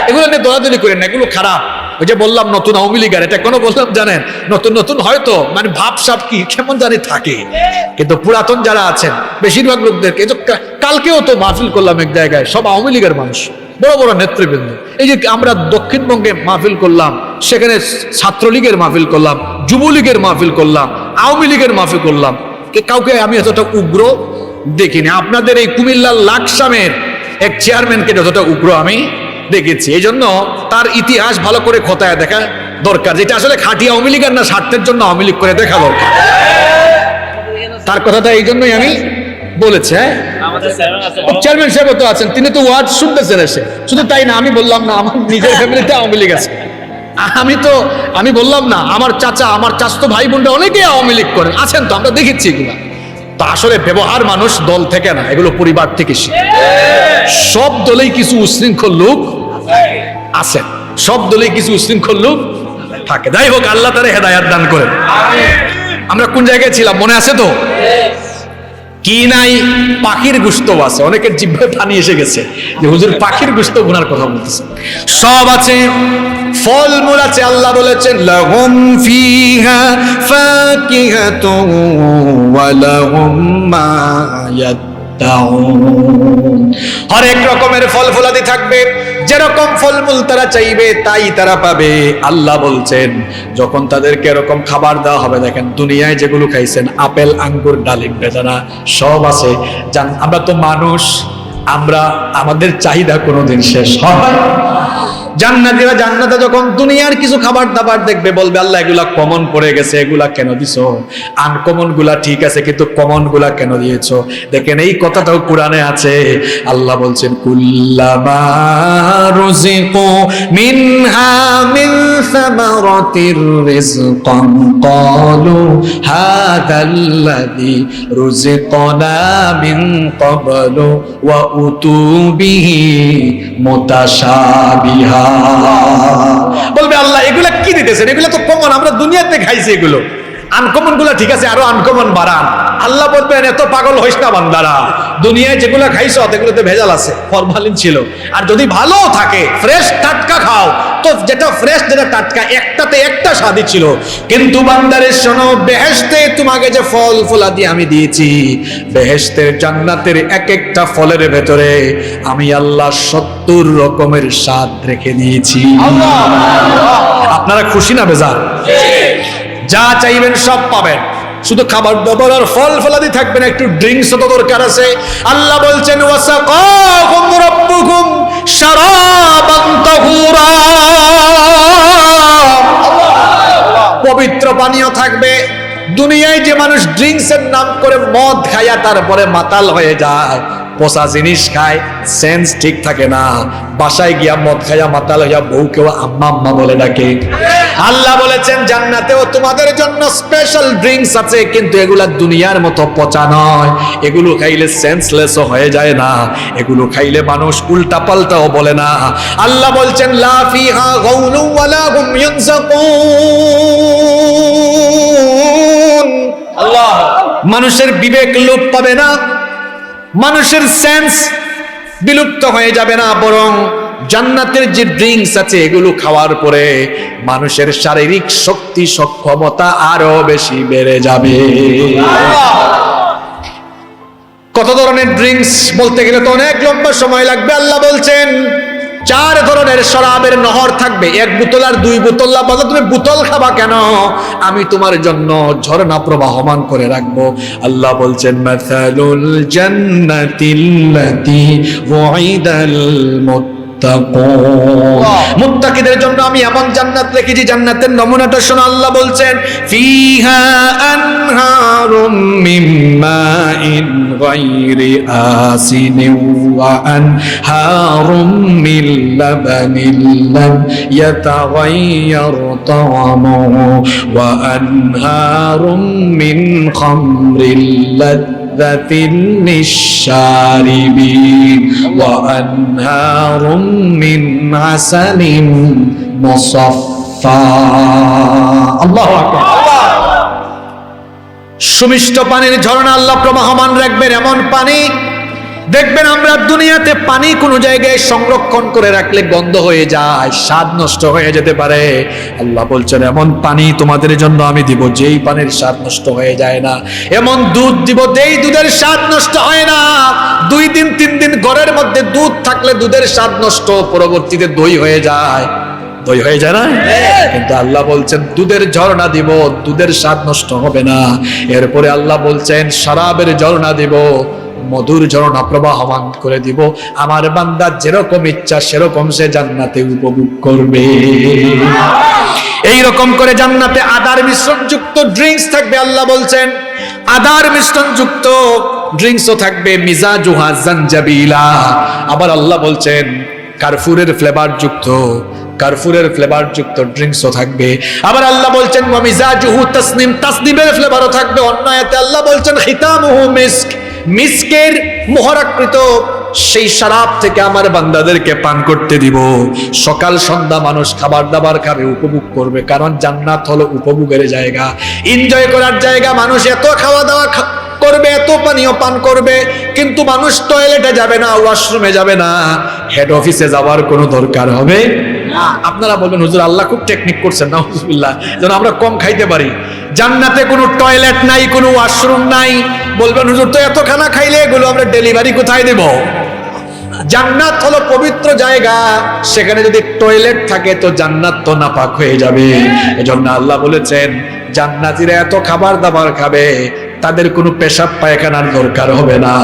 এগুলো নিয়ে দলাদলি করি না, এগুলো খারাপ। ওই যে বললাম নতুন আওয়ামী লীগের, এটা কোনো বললাম জানেন, নতুন নতুন হয়তো মানে ভাবসাব কি কেমন জানি থাকে, কিন্তু পুরাতন যারা আছেন বেশিরভাগ লোকদেরকে, কালকেও তো মাহফিল করলাম এক জায়গায়, সব আওয়ামী লীগের মানুষ, বড় বড় নেতৃবৃন্দ। এই যে আমরা দক্ষিণবঙ্গে মাহফিল করলাম, সেখানে ছাত্রলীগের মাহফিল করলাম, যুবলীগের মাহফিল করলাম, আওয়ামী লীগের মাহফিল করলাম, কাউকে আমি এতটা উগ্র দেখিনি। আপনাদের এই কুমিল্লার লাকসামের এক চেয়ারম্যানকে যতটা উগ্র আমি দেখেছি। এই জন্য তার ইতিহাস ভালো করে খোঁতায় দেখা দরকার, যেটা আসলে খাঁটি আওয়ামী লীগের না, স্বার্থের জন্য আওয়ামী লীগ করে দেখা দরকার। তার কথাটা এই জন্যই আমি বলেছি। চেয়ারম্যান সাহেব তো আছেন, তিনি তো ওয়ার্ড শুনতেছেন এসে। শুধু তাই না, আমি বললাম না আমার নিজের ফ্যামিলিতে আওয়ামী লীগ আছে, আমি বললাম না আমার চাচা, আমার চাচতো ভাই বোনরা অনেকেই আওয়ামী লীগ করেন, আছেন তো, আমরা দেখেছি এগুলা। তা আসলে ব্যবহার মানুষ দল থেকে না, এগুলো পরিবার থেকে শিখে। সব দলেই কিছু উশৃঙ্খল লোক আছেন, সব দলেই কিছু উশৃঙ্খল লোক থাকে। যাই হোক, আল্লাহ তাআলা হেদায়েত দান করেন। আমরা কোন জায়গায় ছিলাম মনে আছে তো? কি নাই, পাখির গোশত আছে। অনেকের জিহ্বায় পানি এসে গেছে যে হুজুর পাখির গোশত গুনার কথা বলতেছে। সব আছে, ফলমূল আছে। আল্লাহ বলেছেন লাহুম ফিহা ফাকিহাতুন ওয়া লাহুম মা ইয়াদদাউন। হরেক রকমের ফল ফলাদি থাকবে, যেরকম ফলমূল তারা চাইবে তাই তারা পাবে। আল্লাহ বলছেন যখন তাদেরকে এরকম খাবার দেওয়া হবে, দেখেন দুনিয়ায় যেগুলো খাইছেন আপেল, আঙ্গুর, ডালিম, বেদানা সব আছে। আমরা তো মানুষ, আমরা আমাদের চাহিদা কোনোদিন শেষ হয়। জান্নাতীরা জান্নাতে যখন দুনিয়ার কিছু খাবার দাবার দেখবে, বলবে আল্লাহ এগুলা কমন পড়ে গেছে, এগুলা কেন দিছো? আনকমন গুলা ঠিক আছে, কিন্তু কমন গুলা কেন দিয়েছো? দেখেন এই কথাটাও কোরআনে আছে। আল্লাহ বলছেন কুল্লামা রুজিকু মিনহা মিন সামারাতির রিজকান ক্বালু হাযাল্লাযী রুজিকনা মিন ক্বাবলু ওয়া উতু বিহি মুতাশাবিহা। বলবে আল্লাহ এগুলা কি দিতেছেন? এগুলো তো কমন, আমরা দুনিয়াতে খাইছি, এগুলো আনকমন গুলা ঠিক আছে, আরো আনকমন বাড়ান। আল্লাহ বলবেন এত পাগল হইস না বান্দারা, দুনিয়ায় যেগুলো খাইছো এগুলোতে ভেজাল আছে, ফরমালিন ছিল। আর যদি ভালো থাকে, ফ্রেশ টাটকা খাও, তো যেটা ফ্রেশ যেটা টাটকা একটাতে একটা স্বাদই ছিল। কিন্তু বান্দারে শোনো, বেহেশতে তোমাকে যে ফল ফলাদি আমি দিয়েছি, বেহেশতের জান্নাতের এক একটা ফলের ভেতরে আমি আল্লাহ 70 রকমের স্বাদ রেখে দিয়েছি। আপনারা খুশি না বেজার? যা চাইবেন সব পাবেন, শুধু খাবার দাবার আর ফল ফলাদি থাকবে না, একটু ড্রিঙ্কস তো দরকার আছে। আল্লাহ বলছেন ওয়াসাকাহুম রাব্বুকুম শারাবান তাহুরা, পবিত্র পানীয় থাকবে। দুনিয়ায় যে মানুষ ড্রিঙ্কসের নাম করে মদ খায়া তারপরে মাতাল হয়ে যায়, পচা জিনিস খায়, সেন্স ঠিক থাকে না, বাসায় গিয়া মদ খায়া মাতাল হইয়া বউকেও আম্মা আম্মা বলে ডাকে। আল্লাহ বলেছেন জান্নাতেও তোমাদের জন্য স্পেশাল ড্রিঙ্কস আছে, কিন্তু এগুলা দুনিয়ার মতো পচা নয়, এগুলো খাইলে সেন্সলেসও হয়ে যায় না, এগুলো খাইলে মানুষ উল্টা পাল্টাও বলে না। আল্লাহ বলছেন লা ফিহা গাউলু ওয়ালা হুম ইয়ানসাকুন। আল্লাহ, মানুষের বিবেক লোপ পাবে না, মানুষের সেন্স বিলুপ্ত হয়ে যাবে না, বরং জান্নাতের যে ড্রিঙ্কস আছে এগুলো খাওয়ার পরে মানুষের শারীরিক শক্তি সক্ষমতা আরো বেশি বেড়ে যাবে। কত ধরনের ড্রিঙ্কস বলতে গেলে তো অনেক লম্বা সময় লাগবে। আল্লাহ বলছেন 4 ধরনের শরাবের নহর থাকবে, 1 বোতল আর 2 বোতল। বলো তুমি বোতল খাবা কেন? আমি তোমার জন্য ঝর্ণা প্রবাহমান করে রাখবো। আল্লাহ বলছেন মাসালুল জান্নাতিল্লাতী ওয়াইদাল মুত্তাকিদের জন্য আমি এমন জান্নাত রেখেছি, জান্নাতের নমুনাটা শোনো। আল্লাহ বলছেন ফিহা আনহারুম মিন মাইন গায়রি আসিনিন ওয়া আনহারুম মিন লাবানিন লাম ইয়াতাগায়্যার তা'আমুহু ওয়া আনহারুম মিন খামরিল للشاربين وأنهار من عسل مصفى الله أكبر। সুমিষ্ট পানির ঝর্ণা আল্লাহ প্রবাহমান রাখবেন, এমন পানি দেখবেন আমরা দুনিয়াতে পানি কোনো জায়গায় সংরক্ষণ করে রাখলে গন্ধ হয়ে যায়, স্বাদ নষ্ট হয়ে যেতে পারে। আল্লাহ বলছেন এমন পানি তোমাদের জন্য আমি দিব যেই পানির স্বাদ নষ্ট হয়ে যায় না, এমন দুধ দিব যেই দুধের স্বাদ নষ্ট হয় না। 2 দিন 3 দিন ঘরের মধ্যে দুধ থাকলে দুধের স্বাদ নষ্ট, পরবর্তীতে দই হয়ে যায়, দই হয়ে যায় না? কিন্তু আল্লাহ বলছেন দুধের ঝর্ণা দিব, দুধের স্বাদ নষ্ট হবে না। এরপরে আল্লাহ বলছেন শরাবের ঝর্ণা দিব, মধুর ঝর্ণা প্রবাহমান করে দিব। আমার বান্দা যেরকম ইচ্ছা সেরকম সে জান্নাতে উপভোগ করবে। এই রকম করে জান্নাতে আদার মিশ্রণ যুক্ত ড্রিঙ্কস থাকবে। আল্লাহ বলছেন আদার মিশ্রণ যুক্ত ড্রিঙ্কসও থাকবে, মিজাজুহা জানজাবিলা। আবার আল্লাহ বলছেন কার্ফুরের ফ্লেভার যুক্ত, কার্ফুরের ফ্লেভার যুক্ত ড্রিঙ্কসও থাকবে। আবার আল্লাহ বলছেন ওয়া মিজাজুহু তাসনিম, তাসনিমের ফ্লেভারও থাকবে। অন্য আয়াতে আল্লাহ বলছেন খিতামুহু মিস্ক, মিস্কের মোহরাকৃত সেই শরাব থেকে আমার বান্দাদেরকে পান করতে দিব। সকাল সন্ধ্যা মানুষ খাবার দাবার খাবে, উপভোগ করবে, কারণ জান্নাত হলো উপভোগের জায়গা, এনজয় করার জায়গা। মানুষ এত খাওয়া দাওয়া করবে, এত পানীয় পান করবে, কিন্তু মানুষ টয়লেটে যাবে না, ওয়াশরুমে যাবে না, হেড অফিসে যাওয়ার কোনো দরকার হবে না। আপনারা বলবেন হুজুর আল্লাহ খুব টেকনিক করছেন, নাউজুবিল্লাহ, যেন আমরা কম খাইতে পারি। জান্নাতে কোনো টয়লেট নাই, কোনো ওয়াশরুম নাই। বলবেন হুজুর তো এত খানা খাইলে এগুলো আমরা ডেলিভারি কোথায় দেব? জান্নাত হলো পবিত্র জায়গা, সেখানে যদি টয়লেট থাকে তো জান্নাত তো নাপাক হয়ে যাবে। এজন্য আল্লাহ বলেছেন জান্নাতীরা এত খাবার দাবার খাবে, তাদের কোনো পেশাব পায়খানার দরকার হবে না।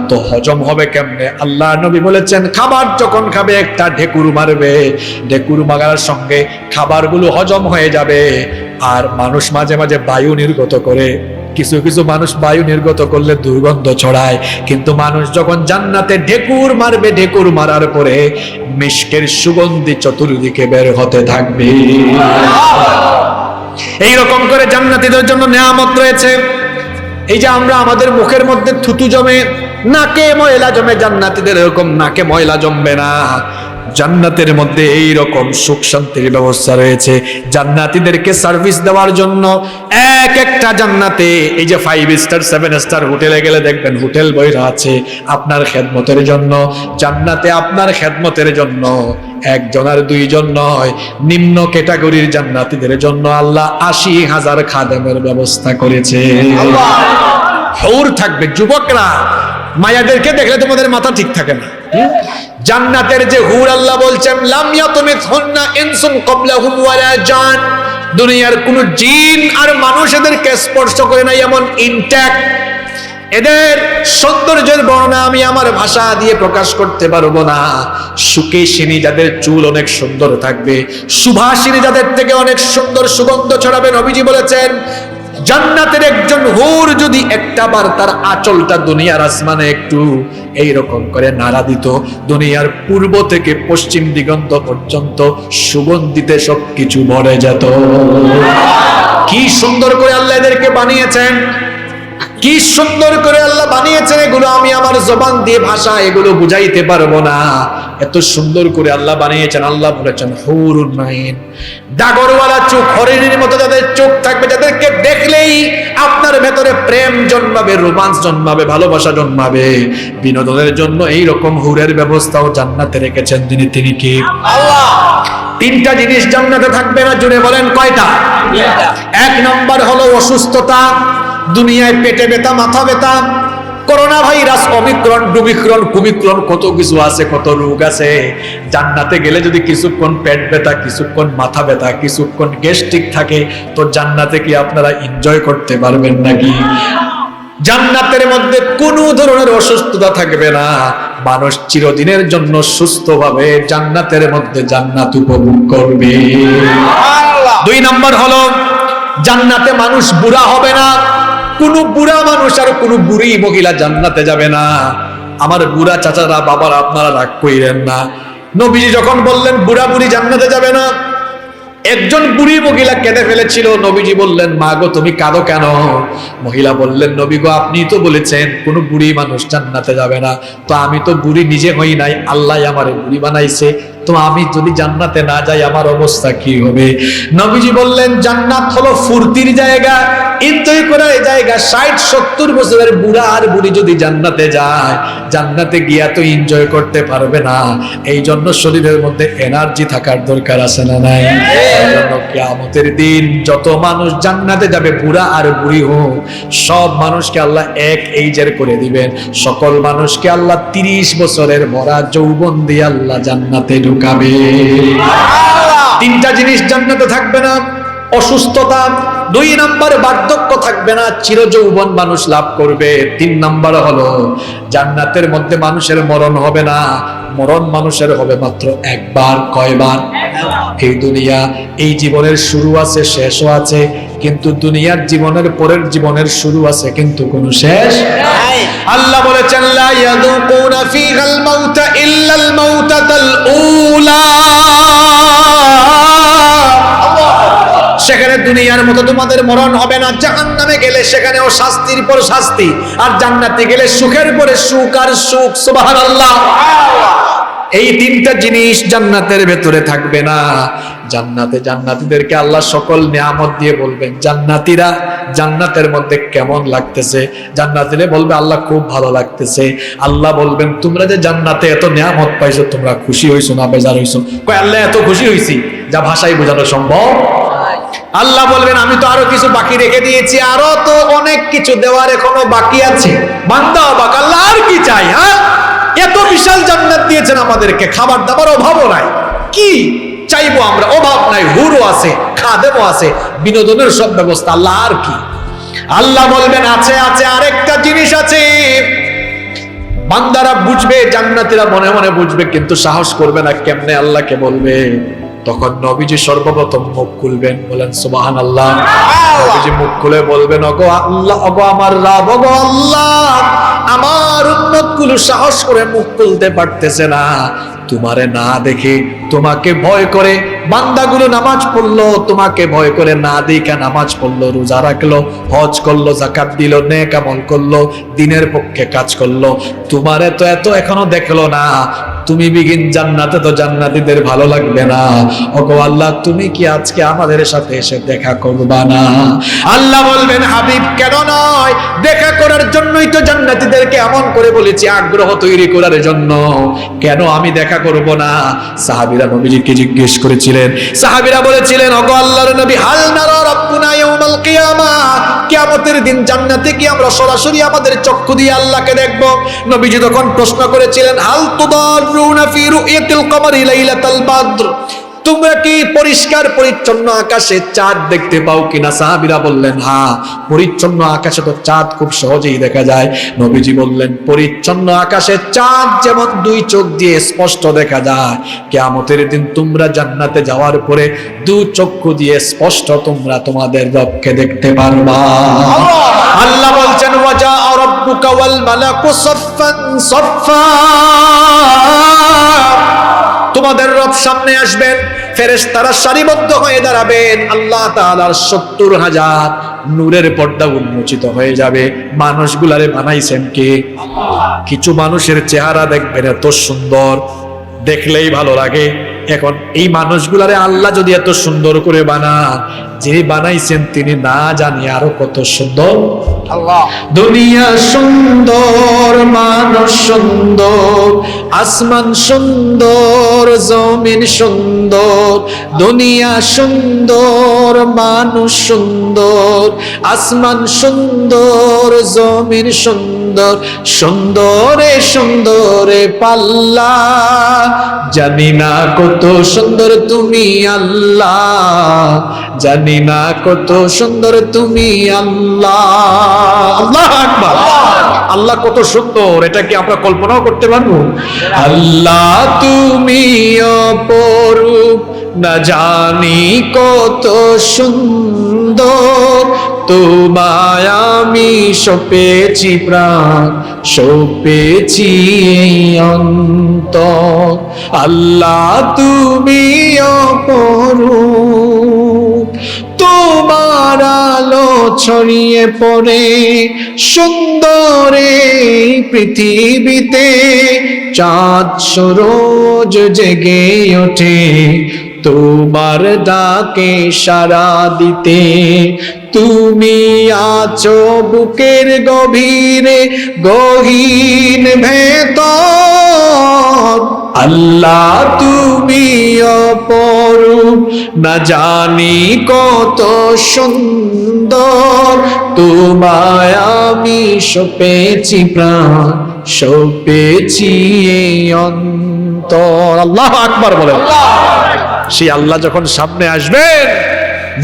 তো হজম হবে কেমনে? আল্লাহ নবী বলেছেন খাবার যখন খাবে একটা ঢেকুর মারবে, ঢেকুর মারার সঙ্গে খাবারগুলো হজম হয়ে যাবে। আর মানুষ মাঝে মাঝে বায়ু নির্গত করে, কিছু কিছু মানুষ বায়ু নির্গত করলে দুর্গন্ধ ছড়ায়, কিন্তু মানুষ যখন জান্নাতে ঢেকুর মারবে, ঢেকুর মারার পরে মিষ্কের সুগন্ধি চতুর্দিকে বের হতে থাকবে। এইরকম করে জান্নাতীদের জন্য নেয়ামত রয়েছে। এই যে আমরা আমাদের মুখের মধ্যে থুতু জমে, নাকে ময়লা জমে, জান্নাতীদের এরকম নাকে ময়লা জমবে না। জান্নাতের মধ্যে এই রকম সুখ শান্তির ব্যবস্থা রয়েছে জান্নাতীদেরকে সার্ভিস দেওয়ার জন্য। এক একটা জান্নাতে এই যে 5 স্টার 7 স্টার হোটেলে গেলে দেখবেন হোটেল বইরা আছে আপনার খেদমতের জন্য। জান্নাতে আপনার খেদমতের জন্য একজন আর 2 জন নয়, নিম্ন ক্যাটাগরির জান্নাতীদের জন্য আল্লাহ 80,000 খাদেমের ব্যবস্থা করেছে। হুর থাকবে, যুবকরা মায়াদেরকে দেখলে তোমাদের মাথা ঠিক থাকে না। জান্নাতের যে হুর আল্লাহ বলছেন লাম ইয়াতমিথুন্না ইনসুন ক্বাবলাহুম ওয়ালা জান, দুনিয়ার কোন জিন আর মানুষ এদেরকে স্পর্শ করে নাই, এমন ইনট্যাক্ট। এদের সৌন্দর্যের বর্ণনা আমি আমার ভাষা দিয়ে প্রকাশ করতে পারবো না। সুকেশিনী যাদের চুল অনেক সুন্দর থাকবে, সুভাষিনী যাদের থেকে অনেক সুন্দর সুগন্ধ ছড়াবে। নবীজি বলেছেন জান্নাতের একজন হুর যদি একটাবার তার আঁচলটা দুনিয়ার আসমানে একটু এইরকম করে নাড়া দিত, দুনিয়ার পূর্ব থেকে পশ্চিম দিগন্ত পর্যন্ত সুগন্ধিতে সবকিছু ভরে যেত। কি সুন্দর করে আল্লাহ এদেরকে বানিয়েছেন, কি সুন্দর করে আল্লাহ বানিয়েছেন, এগুলো আমি আমার জবান দিয়ে ভাষা এগুলো বুঝাইতে পারবো না। এত সুন্দর করে আল্লাহ বানিয়েছেন। আল্লাহ বলেছেন হুরুন নাইন, ডাগরওয়ালা চোখ, হরিণের মতো যাদের চোখ থাকবে, যাদেরকে দেখলেই আপনার ভেতরে প্রেম জন্মাবে, রোমান্স জন্মাবে, ভালোবাসা জন্মাবে। বিনোদনের জন্য এই রকম হুরের ব্যবস্থাও জান্নাতে রেখেছেন তিনি কি? আল্লাহ। 3টা জিনিস জান্নাতে থাকবে না, জুড়ে বলেন কয়টা? 1 নম্বর হলো অসুস্থতা। দুনিয়ায় পেটে ব্যথা, মাথা ব্যথা, করোনা ভাইরাস, অমিক্রন, ডুমিক্রন, কুমিক্রন, কত কিছু আছে, কত রোগ আছে। জান্নাতে গেলে যদি কিছুক্ষণ পেট ব্যথা, কিছুক্ষণ মাথা ব্যথা, কিছুক্ষণ গ্যাস্ট্রিক থাকে, তো জান্নাতে কি আপনারা এনজয় করতে পারবেন নাকি? জান্নাতের মধ্যে কোনো ধরনের অসুস্থতা থাকবে না। মানুষ চিরদিনের জন্য সুস্থভাবে জান্নাতের মধ্যে জান্নাত উপভোগ করবে। 2 নম্বর হলো জান্নাতে মানুষ বুড়া হবে না। কোন বুড়া মানুষ আর কোন বুড়ি মহিলা জান্নাতে যাবে না। আমার বুড়া চাচারা, বাবারা, আপনারা রাগ কইরেন না। নবীজি যখন বললেন বুড়া বুড়ি জান্নাতে যাবে না, একজন বুড়ি মহিলা কেঁদে ফেলেছিল। নবীজি বললেন মা গো তুমি কাঁদো কেন? মহিলা বললেন নবী গো আপনি তো বলেছেন কোন বুড়ি মানুষ জান্নাতে যাবে না, তো আমি তো বুড়ি নিজে হই নাই, আল্লাহ আমারে বুড়ি বানাইছে, তো আমি যদি জান্নাতে না যাই আমার অবস্থা কি হবে? নবীজি বললেন, জান্নাত হলো ফুর্তির জায়গা, এনজয় করার জায়গা। 60-70 বছরের বুড়া আর বুড়ি যদি জান্নাতে যায়, জান্নাতে গিয়া তো এনজয় করতে পারবে না। এই জন্য শরীরের মধ্যে এনার্জি থাকার দরকার আছে না নাই? এই জন্য কিয়ামতের দিন যত মানুষ জান্নাতে যাবে, বুড়া আর বুড়ি হোক, সব মানুষকে আল্লাহ এক এইজের করে দিবেন। সকল মানুষকে আল্লাহ 30 বছরের ভরা যৌবন দিয়ে আল্লাহ জান্নাতে ঢুকাবে। তিনটা জিনিস জান্নাতে থাকবে না: অসুস্থতা, 2 নাম্বার বার্ধক্য থাকবে না, চিরযৌবন মানুষ লাভ করবে। 3 নাম্বার হলো জান্নাতের মধ্যে মানুষের মরণ হবে না। মরণ মানুষের হবে মাত্র একবার। কয়বার? এই দুনিয়া, এই জীবনের শুরু আছে, শেষও আছে, কিন্তু দুনিয়ার জীবনের পরের জীবনের শুরু আছে, কিন্তু কোনো শেষ নাই। আল্লাহ বলেছেন, লা ইয়াযুকুনা ফীহাল মাউতা ইল্লাল মাউতাতাল উলা। সেখানে দুনিয়ার মতো তোমাদের মরণ হবে না। জাহান্নামে গেলে সেখানেও শাস্তির পর শাস্তি, আর জান্নাতে গেলে সুখের পরে সুখ আর সুখ। সুবহানাল্লাহ। এই 3টা জিনিস জান্নাতের ভেতরে থাকবে না। জান্নাতে জান্নাতীদেরকে আল্লাহ সকল নিয়ামত দিয়ে বলবেন, জান্নাতীরা জান্নাতের মধ্যে কেমন লাগতেছে? জান্নাতীরা বলবে, আল্লাহ খুব ভালো লাগতেছে। আল্লাহ বলবেন, তোমরা যে জান্নাতে এত নিয়ামত পাইছো, তোমরা খুশি হইছো না বেজার হইছো? কয়, আল্লাহ এত খুশি হইছি যা ভাষায় বোঝানো সম্ভব। আল্লাহ বলবেন, আমি তো আরো কিছু বাকি রেখে দিয়েছি, আরো তো অনেক কিছু দেওয়ার এখনো বাকি আছে। বান্দা অবাক, আল্লাহ আর কি চাই? হ্যাঁ, এত বিশাল জান্নাত দিয়েছেন আমাদেরকে, খাবার দাবার অভাবও নাই, কি চাইবো আমরা? অভাব নাই, হুরও আছে, খাদেমও আছে, বিনোদনের সব ব্যবস্থা। আল্লাহ আর কি? আল্লাহ বলবেন, আছে আছে, আরেকটা জিনিস আছে। বান্দারা বুঝবে, জান্নাতীরা মনে মনে বুঝবে, কিন্তু সাহস করবে না। কেমনে আল্লাহকে বলবে? তখন নবীজি সর্বপ্রথম মুখ খুলবেন। বলেন সুবহানাল্লাহ। নবীজি মুখ খুলে বলবেন, ওগো আল্লাহ, ওগো আমার রব, ওগো আল্লাহ, আমার উম্মতগুলো সাহস করে মুখ খুলতে পারতেছে না। তোমারে না দেখে, তোমাকে ভয় করে বান্দাগুলো নামাজ পড়লো, তোমাকে ভয় করে না দেখে নামাজ পড়লো, রোজা রাখলো, হজ করলো, যাকাত দিল, নেক আমল করলো, দ্বীনের পক্ষে কাজ করলো। তোমারে তো এত এখনো দেখলো না। তুমি বিগিন জান্নাতে, তো জান্নাতীদের ভালো লাগবে না। ওগো আল্লাহ, তুমি কি আজকে আমাদের সাথে এসে দেখা করবা না? আল্লাহ বলবেন, হাবিব, কেন নয়? দেখা করার জন্যই তো জান্নাতীদেরকে এমন করে বলেছি, আগ্রহ তৈরি করার জন্য। কেন আমি দেখা করব না? সাহাবীরা নবীজিকে জিজ্ঞেস করেছিলেন। সাহাবীরা বলেছিলেন, ওগো আল্লাহর নবী, হাল নারা রাব্বুনা ইয়াউমাল কিয়ামাহ, কিয়ামতের দিন জান্নাতে কি আমরা সরাসরি আমাদের চক্ষু দিয়ে আল্লাহকে দেখব? নবীজি তখন প্রশ্ন করেছিলেন, হাল তুদারুনা ফি রুয়াতিল কমারি লাইলাতাল বদর, তোমরা কি পরিষ্কার পরিচ্ছন্ন আকাশে চাঁদ দেখতে পাও কিনা? সাহাবীরা বললেন, হ্যাঁ, পরিচ্ছন্ন আকাশে তো চাঁদ খুব সহজেই দেখা যায়। নবীজি বললেন, পরিচ্ছন্ন আকাশে চাঁদ যেমন 2 চোখ দিয়ে স্পষ্ট দেখা যায়, কিয়ামতের দিন তোমরা জান্নাতে যাওয়ার পরে 2 চক্ষু দিয়ে স্পষ্ট তোমরা তোমাদের রবকে দেখতে পারবা। আল্লাহ বলছেন, ওয়াজা রাব্বুকা ওয়াল মালাকু সাফফান সাফফা, তোমাদের রব সামনে আসবেন, ফেরেশতারা সারিবদ্ধ হয়ে দাঁড়াবেন। আল্লাহ তাআলার 70,000 নূরের পর্দা উন্মোচিত হয়ে যাবে। মানুষগুলারে বানাইছেন কে? কিছু মানুষের চেহারা দেখবেন এত সুন্দর, দেখলেই ভালো লাগে। এখন এই মানুষগুলারে আল্লাহ যদি এত সুন্দর করে বানান, যিনি বানাইছেন তিনি না জানি আরো কত সুন্দর। আল্লাহ, দুনিয়া সুন্দর, মানুষ সুন্দর, আসমান সুন্দর, জমিন সুন্দর। দুনিয়া সুন্দর, মানুষ সুন্দর, আসমান সুন্দর, জমিন সুন্দর। সুন্দরে সুন্দরে পাল্লা, জানি না কত সুন্দর তুমি আল্লাহ, জানি না কত সুন্দর তুমি আল্লাহ। আল্লাহু আকবার। আল্লাহ কত সুন্দর, এটা কি আমরা কল্পনাও করতে পারবো? আল্লাহ তুমি অপরূপ, না জানি কত সুন্দর। তোমায় আমি সপেছি প্রাণ, সপেছি অন্তর। আল্লাহ তুমি অপরূপ, তোমার আলো ছড়িয়ে পড়ে সুন্দর এই পৃথিবীতে, চাঁদ সূরজ জেগে ওঠে তোমার ডাকে সাড়া দিতে। তুমি আছো বুকের গভীরে গহীন ভেতর, আল্লাহ তুমি অপরূপ না জানি কত সুন্দর, তোমায় আমি সপেছি প্রাণ, সপেছি এই অন্তর। আল্লাহু আকবার বলেন। সেই আল্লাহ যখন সামনে আসবেন,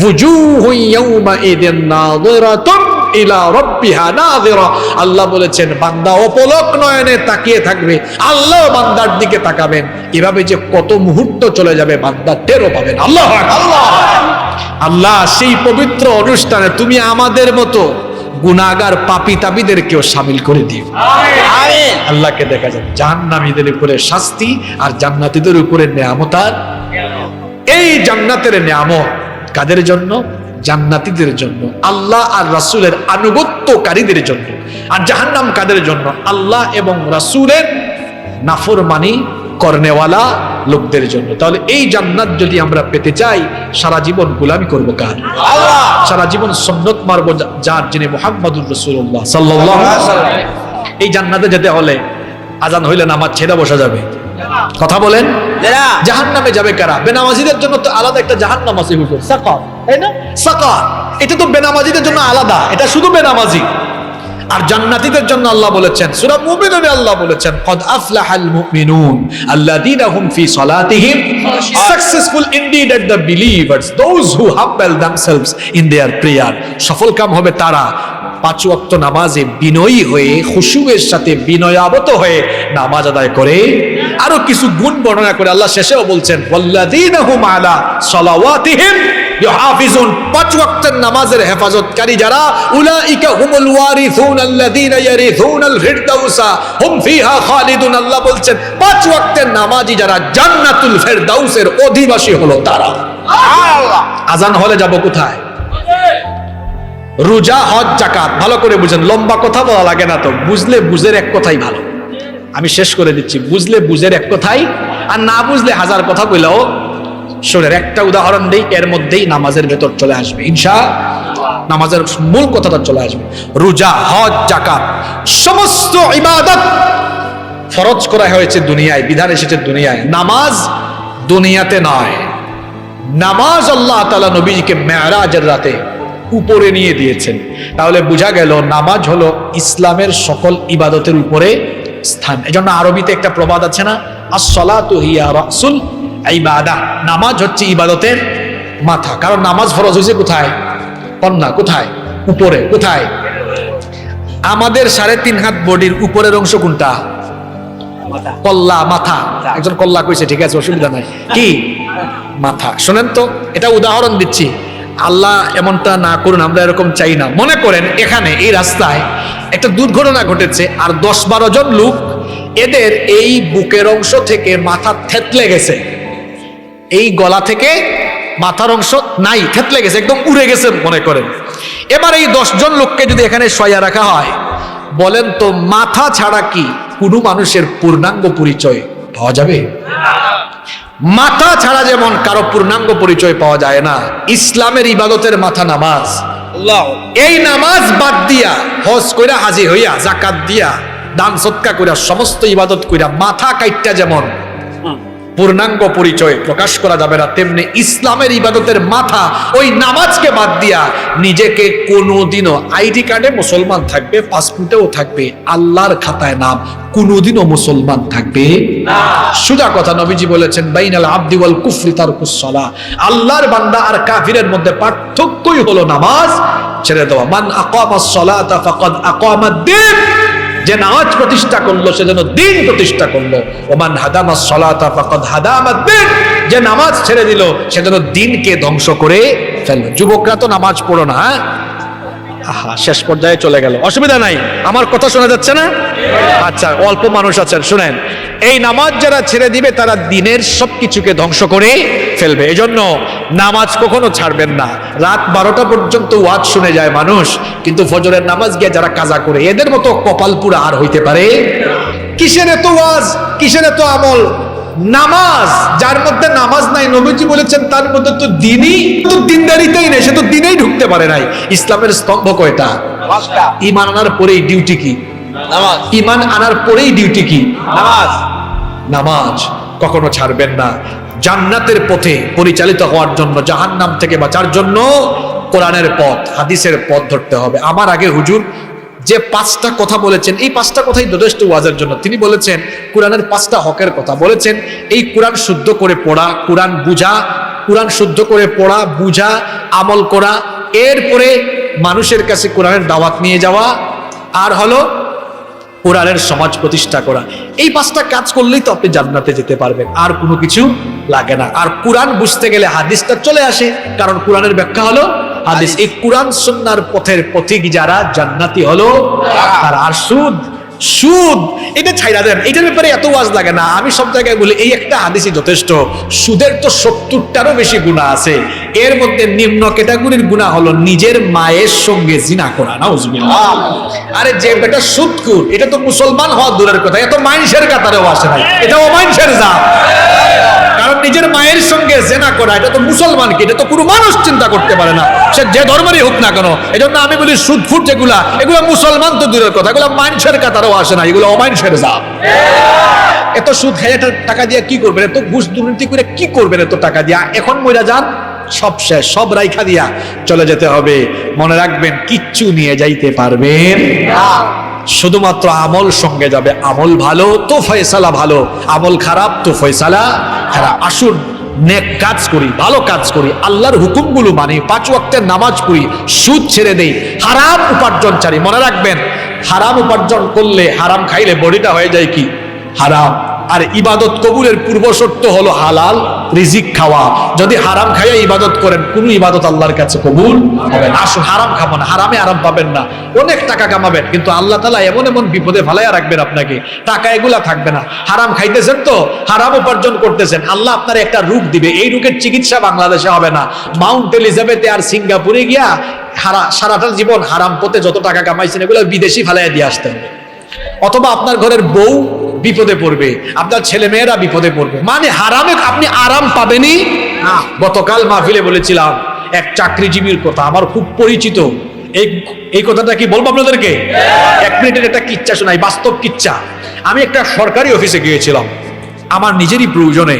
ওয়ুজুহু ইয়াওমাইদিন নাযিরাতুন ইলা রাব্বিহা নাযিরা, আল্লাহ বলেছেন বান্দা অপলক নয়নে তাকিয়ে থাকবে, আল্লাহ বান্দার দিকে তাকাবেন। এভাবে যে কত মুহূর্ত চলে যাবে বান্দা টেরও পাবেন। আল্লাহু আকবার। আল্লাহ সেই পবিত্র অনুষ্ঠানে তুমি আমাদের মতো গুনাহগার পাপী তাবিদেরকেও শামিল করে দিও। আমিন। আল্লাহকে দেখা যাবে জাহান্নামীদের উপরে শাস্তি আর জান্নাতীদের উপরে নিয়ামত। আর এই জান্নাতের নিয়ামত কাদের জন্য? জান্নাতীদের জন্য, আল্লাহ আর রাসূলের আনুগত্যকারীদের জন্য। আর জাহান্নাম কাদের জন্য? আল্লাহ এবং রাসূলের নাফরমানি করনেওয়ালা লোকদের জন্য। তাহলে এই জান্নাত যদি আমরা পেতে চাই, সারা জীবন গোলামি করব কার? আল্লাহ। সারা জীবন সুন্নাত মারব যার, যিনি মুহাম্মদুর রাসূলুল্লাহ সাল্লাল্লাহু আলাইহি ওয়াসাল্লাম। এই জান্নাতে যেতে হলে আজান হইলে নামাজ ছেড়ে বসা যাবে? কথা বলেন। জাহান্নামে যাবে কারা? বেনামাজিদের জন্য তো আলাদা একটা জাহান্নাম আছে, হুজুর, সাকার, তাই না? সাকার এটা তো বেনামাজিদের জন্য আলাদা, এটা শুধু বেনামাজি। আর জান্নাতীদের জন্য আল্লাহ বলেছেন সূরা মুমিনুনে, আল্লাহ বলেছেন কদ আফলাহাল মুমিনুন আল্লাযীনা হুম ফি সালাতিহিম successful indeed at the believers those who humble themselves in their prayer. সফলকাম হবে তারা পাঁচ ওয়াক্ত নামাজে বিনয়ী হয়ে, খুশুয়ের সাথে বিনয়াবত হয়ে নামাজ আদায় করে। আরো কিছু গুণ বর্ণনা করে আল্লাহ শেষেও বলছেন ওয়াল্লাযীনা হুম আলা সালাওয়াতিহিম ইউহাফিজুন, পাঁচ ওয়াক্তের নামাজের হেফাজতকারী যারা, উলাইকা হুমুল ওয়ারিসুন আল্লাযীনা ইয়ারিসুনাল ফিরদাউসা হুম ফিহা খালিদুন। আল্লাহ বলছেন পাঁচ ওয়াক্তের নামাজি যারা, জান্নাতুল ফিরদাউসের অধিবাসী হলো তারা। সুবহানাল্লাহ। আজান হলে যাব কোথায়? রোজা, হজ, যাকাত। ভালো করে বুঝেন, লম্বা কথা বলা লাগে না তো, বুঝলে বুঝের এক কথাই ভালো। আমি শেষ করে দিচ্ছি, বুঝলে বুঝের এক কথাই, আর না বুঝলে হাজার কথা কইলেও শোনেন। একটা উদাহরণ দেই, এর মধ্যেই নামাজের ভেতর চলে আসবে ইনশাআল্লাহ, নামাজের মূল কথাটা চলে আসবে। রোজা, হজ, যাকাত সমস্ত ইবাদত ফরজ করা হয়েছে দুনিয়ায়, বিধান এসেছে দুনিয়ায়। নামাজ দুনিয়াতে নয়। নামাজ আল্লাহ তাআলা নবীজিকে মেরাজের রাতে উপরে নিয়ে দিয়েছেন। তাহলে বোঝা গেল নামাজ হলো ইসলামের সকল ইবাদতের উপরে স্থান। এজন্য আরবিতে একটা প্রবাদ আছে না, আস-সালাতু হিয়া রাসুল ইবাদাহ, নামাজ হচ্ছে ইবাদতের মাথা। কারণ নামাজ ফরজ হয়েছে কোথায়? কন্যা কোথায়? উপরে। কোথায়? আমাদের 3.5 হাত বডির উপরের অংশ কোনটা? কল্লা, মাথা। একজন কল্লা কইছে, ঠিক আছে, অসুবিধা নাই। কি? মাথা। শোনেন তো, এটা উদাহরণ দিচ্ছি, আল্লাহ এমনটা না করুন, আমরা এরকম চাই না। মনে করেন এখানে এই রাস্তায় একটা দুর্ঘটনা ঘটেছে, আর 10-12 জন লোক এদের এই বুকের অংশ থেকে মাথা থেতলে গেছে, এই গলা থেকে মাথার অংশ নাই, থেতলে গেছে, একদম উড়ে গেছে মনে করেন। এবার এই 10 জন লোককে যদি এখানে শোয়া রাখা হয়, বলেন তো মাথা ছাড়া কি কোনো মানুষের পূর্ণাঙ্গ পরিচয় পাওয়া যাবে? মাথা ছাড়া যেমন কারো পূর্ণাঙ্গ পরিচয় পাওয়া যায় না, ইসলামের ইবাদতের মাথা নামাজ। এই নামাজ বাদ দিয়া, হজ কইরা, হাজি হইয়া, যাকাত দিয়া, দান সদকা কইরা, সমস্ত ইবাদত কইরা মাথা কাইটটা যেমন পূর্ণাঙ্গ পরিচয় প্রকাশ করা যাবে না, তেমনি ইসলামের ইবাদতের মাথা ওই নামাজকে বাদ দিয়া নিজেকে কোনোদিনও, আইডি কার্ডে মুসলমান থাকবে, পাসপোর্টেও থাকবে, আল্লাহর খাতায় নাম কোনোদিনও মুসলমান থাকবে না। সোজা কথা, নবীজি বলেছেন বাইনাল আবদি ওয়াল কুফরি তারকুস সালাহ, আল্লাহর বান্দা আর কাফিরের মধ্যে পার্থক্যই হলো নামাজ ছেড়ে দেওয়া। মান আকামাস সালাতা ফাকাদ আকামাদ-দ্বীন, যে নামাজ প্রতিষ্ঠা করলো সে যেন দিন প্রতিষ্ঠা করলো। ওমান হাদামাস সালাতা ফাকাদ হাদামাদ-দ্বীন, যে নামাজ ছেড়ে দিল সে যেন দিনকে ধ্বংস করে ফেললো। যুবকরা তো নামাজ পড়ো না, আহা, শেষ পর্যায়ে চলে গেল, অসুবিধা নাই, আমার কথা শোনা যাচ্ছে না? আচ্ছা, অল্প মানুষ আছেন, শুনেন, এই নামাজ যারা ছেড়ে দিবে তারা দিনের সবকিছুকে ধ্বংস করে ফেলবে। এজন্য নামাজ কখনো ছাড়বেন না। রাত 12টা পর্যন্ত ওয়াজ শুনে যায় মানুষ, কিন্তু ফজরের নামাজ গিয়ে যারা কাজা করে এদের মতো কপাল পুরা আর হইতে পারে। কিসের এত ওয়াজ, কিসের এত আমল? নামাজ যার মধ্যে নামাজ নাই, নবীজি বলেছেন তার মধ্যে তো দিনই তো দিনদারিতেই নেই, সে তো দিনেই ঢুকতে পারে নাই। ইসলামের স্তম্ভ কয়টা? ঈমান আনার পরেই ডিউটি কি? নামাজ। ঈমান আনার পরেই ডিউটি কি? নামাজ। নামাজ কখনো ছাড়বেন না। জান্নাতের পথে পরিচালিত হওয়ার জন্য, জাহান্নাম থেকে বাঁচার জন্য কোরআনের পথ, হাদিসের পথ ধরতে হবে। আমার আগে হুজুর যে 5টা কথা বলেছেন, এই 5টা কথাই যথেষ্ট ওয়াজের জন্য। তিনি বলেছেন কোরআনের 5টা হকের কথা বলেছেন। এই কোরআন শুদ্ধ করে পড়া, কোরআন বুঝা, কোরআন শুদ্ধ করে পড়া, বুঝা, আমল করা, এরপরে মানুষের কাছে কোরআনের দাওয়াত নিয়ে যাওয়া, আর হলো কোরআনের সমাজ প্রতিষ্ঠা করা। এই 5টা কাজ করলেই তো আপনি জান্নাতে যেতে পারবেন, আর কোনো কিছু লাগে না। আর কোরআন বুঝতে গেলে হাদিসটা চলে আসে, কারণ কোরআনের ব্যাখ্যা হলো হাদিস। এই কোরআন সুন্নাহর পথের পথিক যারা জান্নাতি হলো। আর সুদ, সুদ এটা ছাইরা দেন, এটার ব্যাপারে এত ওয়াজ লাগে না। আমি সব জায়গায় বলি এই একটা হাদিসই যথেষ্ট। সুদের তো 70টারও বেশি গুনাহ আছে। এর মধ্যে নিম্ন ক্যাটাগরির গুনাহ হলো নিজের মায়ের সঙ্গে জিনা করা। নাউজুবিল্লাহ। আরে যে বেটা সুদখোর, এটা তো মুসলমান হওয়া দূরের কথা, এত মাইনসের কাতারেও আসে নাই, এটা অমাইনসের জাত। কারণ নিজের মায়ের সঙ্গে জেনা করা, এটা তো মুসলমানকে, এটা তো কোনো মানুষ চিন্তা করতে পারে না, সে যে ধর্মেরই হোক না কেন। এজন্য আমি বলি সুদখোর যেগুলা, এগুলো মুসলমান তো দূরের কথা, এগুলো মাইনসের কাতারেও আসে না, এগুলো অমাইনসের জাত। এত সুদ খেয়ে টাকা দিয়ে কি করবেন? এত ঘুষ দুর্নীতি করে কি করবেন এত টাকা দিয়া? এখন মইরা যান, সব শেষ, সব রাইখা দিয়া চলে যেতে হবে। মনে রাখবেন কিচ্ছু নিয়ে যাইতে পারবেন না, শুধুমাত্র আমল সঙ্গে যাবে। আমল ভালো তো ফয়সালা ভালো, আমল খারাপ তো ফয়সালা খারাপ। আসুন নেক কাজ করি, ভালো কাজ করি, আল্লাহর হুকুমগুলো মানি, 5 ওয়াক্তের নামাজ পড়ি, সুদ ছেড়ে দেই, হারাম উপার্জন ছাড়ি। মনে রাখবেন হারাম উপার্জন করলে, হারাম খাইলে বডিটা হয়ে যায় কি? হারাম। আর ইবাদত কবুলের পূর্ব শর্ত হলো হালাল রিজিক খাওয়া। যদি হারাম খাইয়া ইবাদত করেন, কোন ইবাদত আল্লাহর কাছে কবুল হবে না। আসুন হারাম খাবো না, হারামে আরাম পাবেন না, অনেক টাকা কামাবেন, কিন্তু আল্লাহ তাআলা এমন এমন বিপদে ফালাইয়া রাখবেন আপনাকে, টাকা এগুলা থাকবে না। হারাম খাইতেছেন তো, হারাম উপার্জন করতেছেন, আল্লাহ আপনার একটা রোগ দিবে, এই রোগের চিকিৎসা বাংলাদেশে হবে না। মাউন্ট এলিজাবেথে আর সিঙ্গাপুরে গিয়া সারাটা জীবন হারাম পথে যত টাকা কামাইছেন এগুলো বিদেশি ফালাইয়া দিয়ে আসতে হবে। অথবা আপনার ঘরের বউ বিপদে পড়বে, আপনার ছেলে মেয়েরা বিপদে পড়বে, মানে হারামে আপনি আরাম পাবেনই না। গতকাল মাহফিলে বলেছিলাম এক চাকরিজীবীর কথা, আমার খুব পরিচিত। এই কথাটা কি বলবো আপনাদেরকে? 1 মিনিটের একটা কিচ্ছা শোনাই, বাস্তব কিচ্ছা। আমি একটা সরকারি অফিসে গিয়েছিলাম আমার নিজেরই প্রয়োজনে।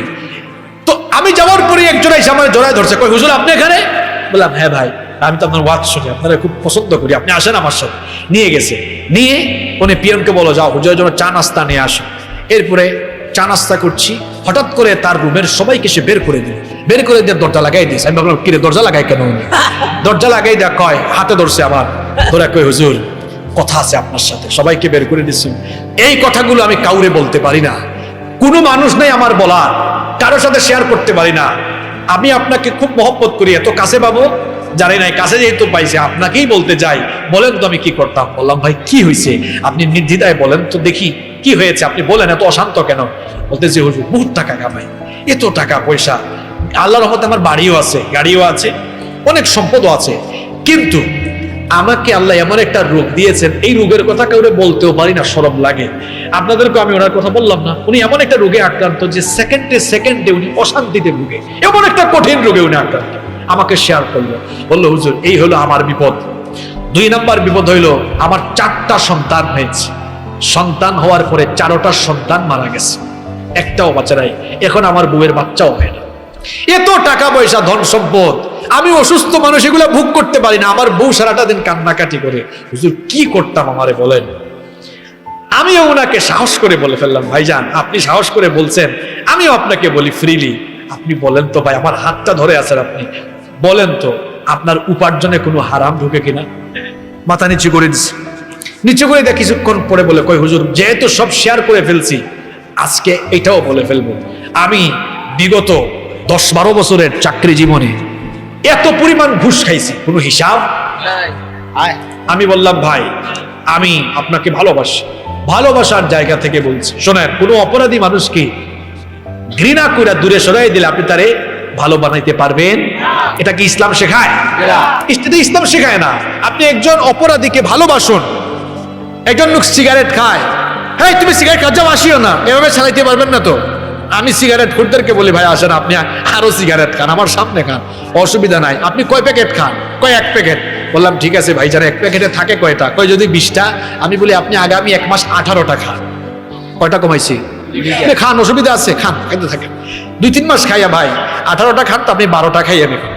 তো আমি যাওয়ার পরে একজন এসে আমার জড়ায় ধরছে, কই হুজুর আপনি এখানে? বললাম হ্যাঁ ভাই, আমি তো আপনার ওয়াজ শুনি, আপনারা খুব পছন্দ করি, আপনি আসেন আমার সাথে। নিয়ে গেছে, নিয়ে উনি পিয়নকে বলো যাও হুজুরের জন্য চা নাস্তা নিয়ে আসো। এরপরে চা নাস্তা করছি, হঠাৎ করে তার রুমের সবাইকে সে বের করে দিল, বের করে দিয়ে দরজা লাগাই দিয়েছে। আমি ভাবলাম কিরে দরজা লাগাই কেন? দরজা লাগাই দেয়া কয়, হাতে ধরছে আমার, ধরে কই হুজুর কথা আছে আপনার সাথে। সবাইকে বের করে দিচ্ছি। এই কথাগুলো আমি কাউরে বলতে পারি না, কোনো মানুষ নেই আমার বলার, কারোর সাথে শেয়ার করতে পারি না। আমি আপনাকে খুব মহব্বত করি, এত কাছে পাবো জানি নাই, কাছে যেহেতু পাইছে আপনাকেই বলতে যাই, বলেন তো আমি কি করতাম। বললাম ভাই কি হয়েছে, আপনি নির্দ্বিধায় বলেন তো দেখি কি হয়েছে, আপনি বলেন, এত অশান্ত কেন? বলতেছে হুজুর বহুত টাকা কামাই, এত টাকা পয়সা, আল্লাহর রহমতে আমার বাড়িও আছে, গাড়িও আছে, অনেক সম্পদও আছে, কিন্তু আমাকে আল্লাহ এমন একটা রোগ দিয়েছেন, এই রোগের কথা কাউরে বলতেও পারি না, শরম লাগে। আপনাদেরকে আমি ওনার কথা বললাম না, উনি এমন একটা রোগে আক্রান্ত যে সেকেন্ডে উনি অশান্তিতে ভুগে, এমন একটা কঠিন রোগে উনি আক্রান্ত। আমাকে শেয়ার করলো, বললো হুজুর এই হলো আমার বিপদ। 2 নম্বর বিপদ হইলো আমার 4টা সন্তান হয়েছে, সন্তান হওয়ার পরে 4টা সন্তান মারা গেছে, একটাও বাচ্চা নাই, এখন আমার বউয়ের বাচ্চাও হয় না। এত টাকা পয়সা ধন সম্পদ, আমি অসুস্থ মানুষ, এগুলো ভোগ করতে পারি না। আমার বউ সারাটা দিন কান্নাকাটি করে, হুজুর কি করতাম আমারে বলেন। আমিও ওনাকে সাহস করে বলে ফেললাম, ভাইজান আপনি সাহস করে বলছেন, আমিও আপনাকে বলি ফ্রিলি, আপনি বলেন তো ভাই, আমার হাতটা ধরে আছেন আপনি, বলেন তো আপনার উপার্জনে কোনো হারাম ঢুকে কিনা? মাথা নিচু করে দিচ্ছে, নিচু করে দেখ, কিছুক্ষণ পরে বলে কই হুজুর যেহেতু সব শেয়ার করে ফেলছি, আজকে এটাও বলে ফেলবো, আমি বিগত 10-12 বছরের চাকরি জীবনে এত পরিমাণ ঘুষ খাইছি, কোনো হিসাব নাই। আমি বললাম ভাই আমি আপনাকে ভালোবাসি, ভালোবাসার জায়গা থেকে বলছি, শোনেন, কোনো অপরাধী মানুষকে ঘৃণা করে দূরে সরাই দিলে আপনি তারে ভালো বানাইতে পারবেন? এটা কি ইসলাম শেখায়? এটা ইসলাম শেখায় না। আপনি একজন অপরাধীকে ভালোবাসুন, একজন লোক সিগারেট খায়, হ্যাঁ তুমি সিগারেট খাও, যাও আসিও না, এভাবে চালাইতে পারবেন না তো। আমি সিগারেট খুরদেরকে বলি, ভাই আসেন আপনি আরো সিগারেট খান, আমার সামনে খান, অসুবিধা নাই। আপনি কয় প্যাকেট খান? কয় 1 প্যাকেট। বললাম ঠিক আছে ভাই, যারা 1 প্যাকেটে থাকে কয়টা? কয় যদি 20টা। আমি বলি আপনি আগামী 1 মাস 18টা খান। কয়টা কমাইছি? খান, অসুবিধা আছে, খান, খাইতে থাকেন। 2-3 মাস খাইয়া ভাই 18টা খান, তো আপনি 12টা খাইয়া নেবেন,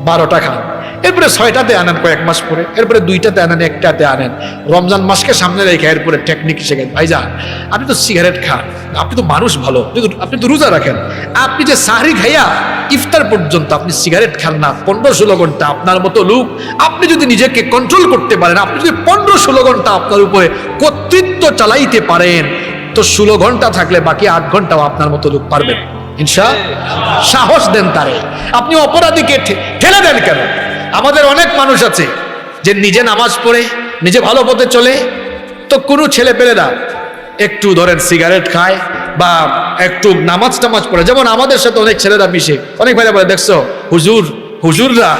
12টা খান। এরপরে 6টাতে আনেন কয়েক মাস পরে, এরপরে 2টাতে আনেন, 1টাতে আনেন। রমজান মাসকে সামনে রেখে এরপরে টেকনিক শেখেন। ভাইজান আপনি তো সিগারেট খান, আপনি তো মানুষ ভালো, আপনি তো রোজা রাখেন, আপনি যে সাহরি খাইয়া ইফতার পর্যন্ত আপনি সিগারেট খান না 15-16 ঘন্টা, আপনার মতো লোক আপনি যদি নিজেকে কন্ট্রোল করতে পারেন, আপনি যদি 15-16 ঘন্টা আপনার উপরে কর্তৃত্ব চালাইতে পারেন, তো 16 ঘন্টা থাকলে বাকি 8 ঘন্টাও আপনার মতো লোক পারবেন ইনশাআল্লাহ। সাহস দেন তারে, আপনি অপরাধীকে ঠেলে দেন কেন? আমাদের অনেক মানুষ আছে যে নিজে নামাজ পড়ে, নিজে ভালো পথে চলে, তো কোনো ছেলে পেলে না একটু ধরেন সিগারেট খায় বা একটু নামাজ টামাজ পড়ে। যেমন আমাদের সাথে অনেক ছেলেরা মিশে, অনেক ভাইরা বলে দেখছো হুজুররা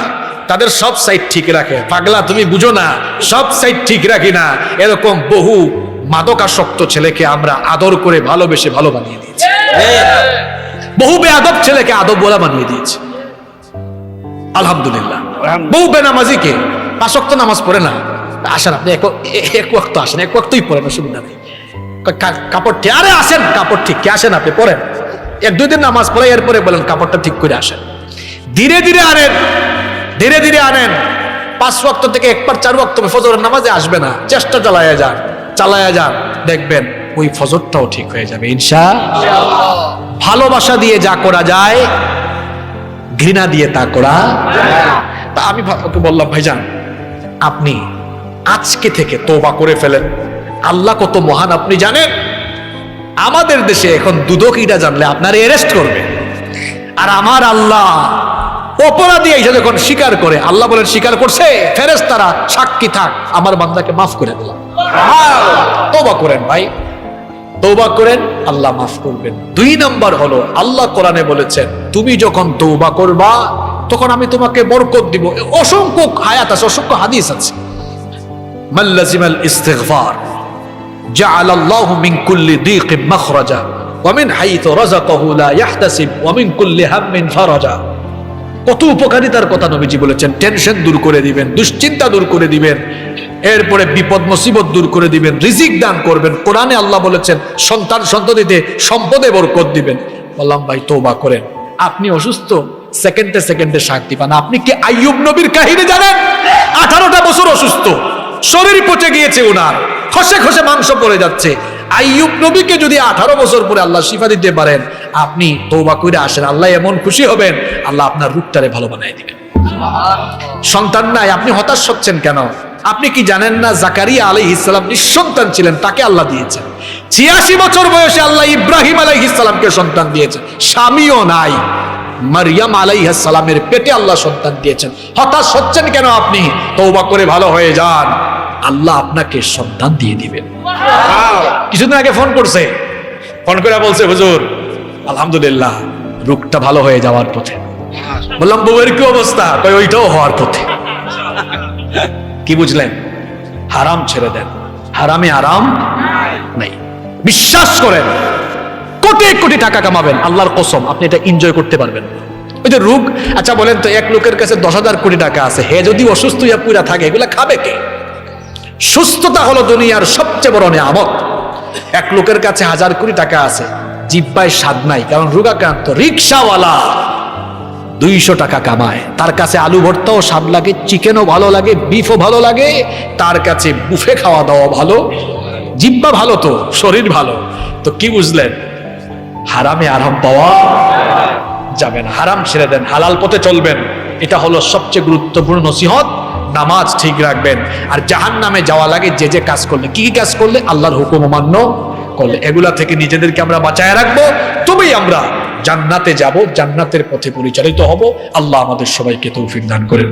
তাদের সব সাইড ঠিক রাখে। পাগলা তুমি বুঝো না, সব সাইড ঠিক রাখি না। এরকম বহু মাদকাসক্ত ছেলেকে আমরা আদর করে ভালোবেসে ভালো বানিয়ে দিয়েছি, বহু বেয়াদব ছেলেকে আদব বলা বানিয়ে দিয়েছি আলহামদুলিল্লাহ। বহু বেনামাজিকে 5 ওয়াক্ত নামাজ পড়ে না, আসেন আপনি এক ওয়াক্ত আসেন, 1 ওয়াক্তই পড়েন, অসুবিধা নেই। কাপড় ঠিক, আরে আসেন কাপড় ঠিক কে, আসেন আপনি পড়েন, 1-2 দিন নামাজ পড়ে এরপরে বলেন কাপড়টা ঠিক করে আসেন। ধীরে ধীরে আনেন, ধীরে ধীরে আনেন। 5 ওয়াক্ত থেকে একবার 4 ওয়াক্ত ফজরের নামাজে আসবে না, চেষ্টা চালায়া যান, দেখবেন ওই ফজরটাও ঠিক হয়ে যাবে ইনশাআল্লাহ। ভালোবাসা দিয়ে যা করা যায়, ঘৃণা দিয়ে তা করা। তা আমি ওকে বললাম ভাইজান আপনি আজকে থেকে তওবা করে ফেলেন, আল্লাহ কত মহান আপনি জানেন। আমাদের দেশে এখন দুদকীটা জানলে আপনার অ্যারেস্ট করবে, আর আমার আল্লাহ অপরাধী এসে যখন স্বীকার করে, আল্লাহ বলেন স্বীকার করছে, ফেরেশতারা সাক্ষী থাক, আমার বান্দাকে মাফ করে দিলাম। তওবা করেন ভাই, তওবা করেন, আল্লাহ মাফ করবেন। 2 নাম্বার হলো আল্লাহ কোরআনে বলেছেন তুমি যখন তওবা করবা তখন আমি তোমাকে বরকত দিব। অসংখ্য আয়াত আছে, অসংখ্য হাদিস আছে। মাল্লাজিমাল ইস্তিগফার জাআলাল্লাহু মিন কুল্লি দীকিন মাখরাজা ওয়া মিন হাইতু রাযাকাহু লা ইয়াহতাসিব ওয়া মিন কুল্লি হাম্মিন ফারাজা। কত উপকারিতার কথা নবীজি বলেছেন। টেনশন দূর করে দিবেন, দুশ্চিন্তা দূর করে দিবেন, এরপরে বিপদ মুসিবত দূর করে দিবেন, রিজিক দান করবেন। কোরআনে আল্লাহ বলেছেন সন্তানদিতে সম্পদে বরকত দিবেন। বললাম ভাই তওবা করেন। আপনি অসুস্থ, সেকেন্ডে শান্তি পান। আপনি কি আইয়ুব নবীর কাহিনী জানেন? 18টা বছর অসুস্থ, শরীর পচে গিয়েছে, ওনার খসে খসে মাংস পড়ে যাচ্ছে। আইয়ুব নবীকে যদি 18 বছর পরে আল্লাহ শিফা দিতে পারেন, আপনি তওবা করে আসেন, আল্লাহ এমন খুশি হবেন, আল্লাহ আপনার রূপটারে ভালো বানায় দিবেন। সন্তান নাই, আপনি হতাশ হচ্ছেন কেন? আপনি কি জানেন না জাকারিয়া আলাইহিস সালাম নিঃসন্তান ছিলেন, তাকে আল্লাহ দিয়েছেন। 86 বছর বয়সে আল্লাহ ইব্রাহিম আলাইহিস সালামকে সন্তান দিয়েছেন, স্বামীও নাই। মারিয়াম আলাইহিস সালামের পেটে আল্লাহ সন্তান দিয়েছেন। হতাশ হচ্ছেন কেন? আপনি তওবা করে ভালো হয়ে যান, আল্লাহ আপনাকে সন্তান দিয়ে দিবেন। কিছুদিন আগে ফোন করছে, ফোন করে বলছে হুজুর আলহামদুলিল্লাহ রোগটা ভালো হয়ে যাওয়ার পথে। বললাম বউয়ের কি অবস্থা? কই ওইটাও হওয়ার পথে। কি বুঝলেন? হারাম ছেড়ে দেন, হারামে আরাম নাই। বিশ্বাস করেন কোটি কোটি টাকা কামাবেন, আল্লাহর কসম আপনি এটা এনজয় করতে পারবেন। ওই যে রোগ, আচ্ছা বলেন তো, এক লোকের কাছে 10,000 কোটি টাকা আছে, হে যদি অসুস্থ হইয়া পুরা থাকে, এগুলা খাবে কে? সুস্থতা হলো দুনিয়ার সবচেয়ে বড় নিয়ামত। এক লোকের কাছে 1000 কোটি টাকা আছে, জিহ্বায় স্বাদ নাই, কারণ রোগাক্রান্ত। রিকশাওয়ালা 200 টাকা কামায়, তার কাছে আলু ভর্তাও স্বাদ লাগে, চিকেনও ভালো লাগে, বিফও ভালো লাগে, তার কাছে বুফে খাওয়া দাওয়া ভালো, জিহ্বা ভালো, তো শরীর ভালো। তো কি বুঝলেন? হারামে আরাম পাওয়া যাবে না, হারাম ছেড়ে দেন, হালাল পথে চলবেন। এটা হলো সবচেয়ে গুরুত্বপূর্ণ নসিহত। নামাজ ঠিক রাখবেন। আর জাহান্নামে যাওয়া লাগে যে যে কাজ করলে, কি কি কাজ করলে? আল্লাহর হুকুম অমান্য করলে। এগুলা থেকে নিজেদেরকে আমরা বাঁচায় রাখবো, তবেই আমরা জান্নাতে যাব, জান্নাতের পথে পরিচালিত হব। আল্লাহ আমাদের সবাইকে তৌফিক দান করেন।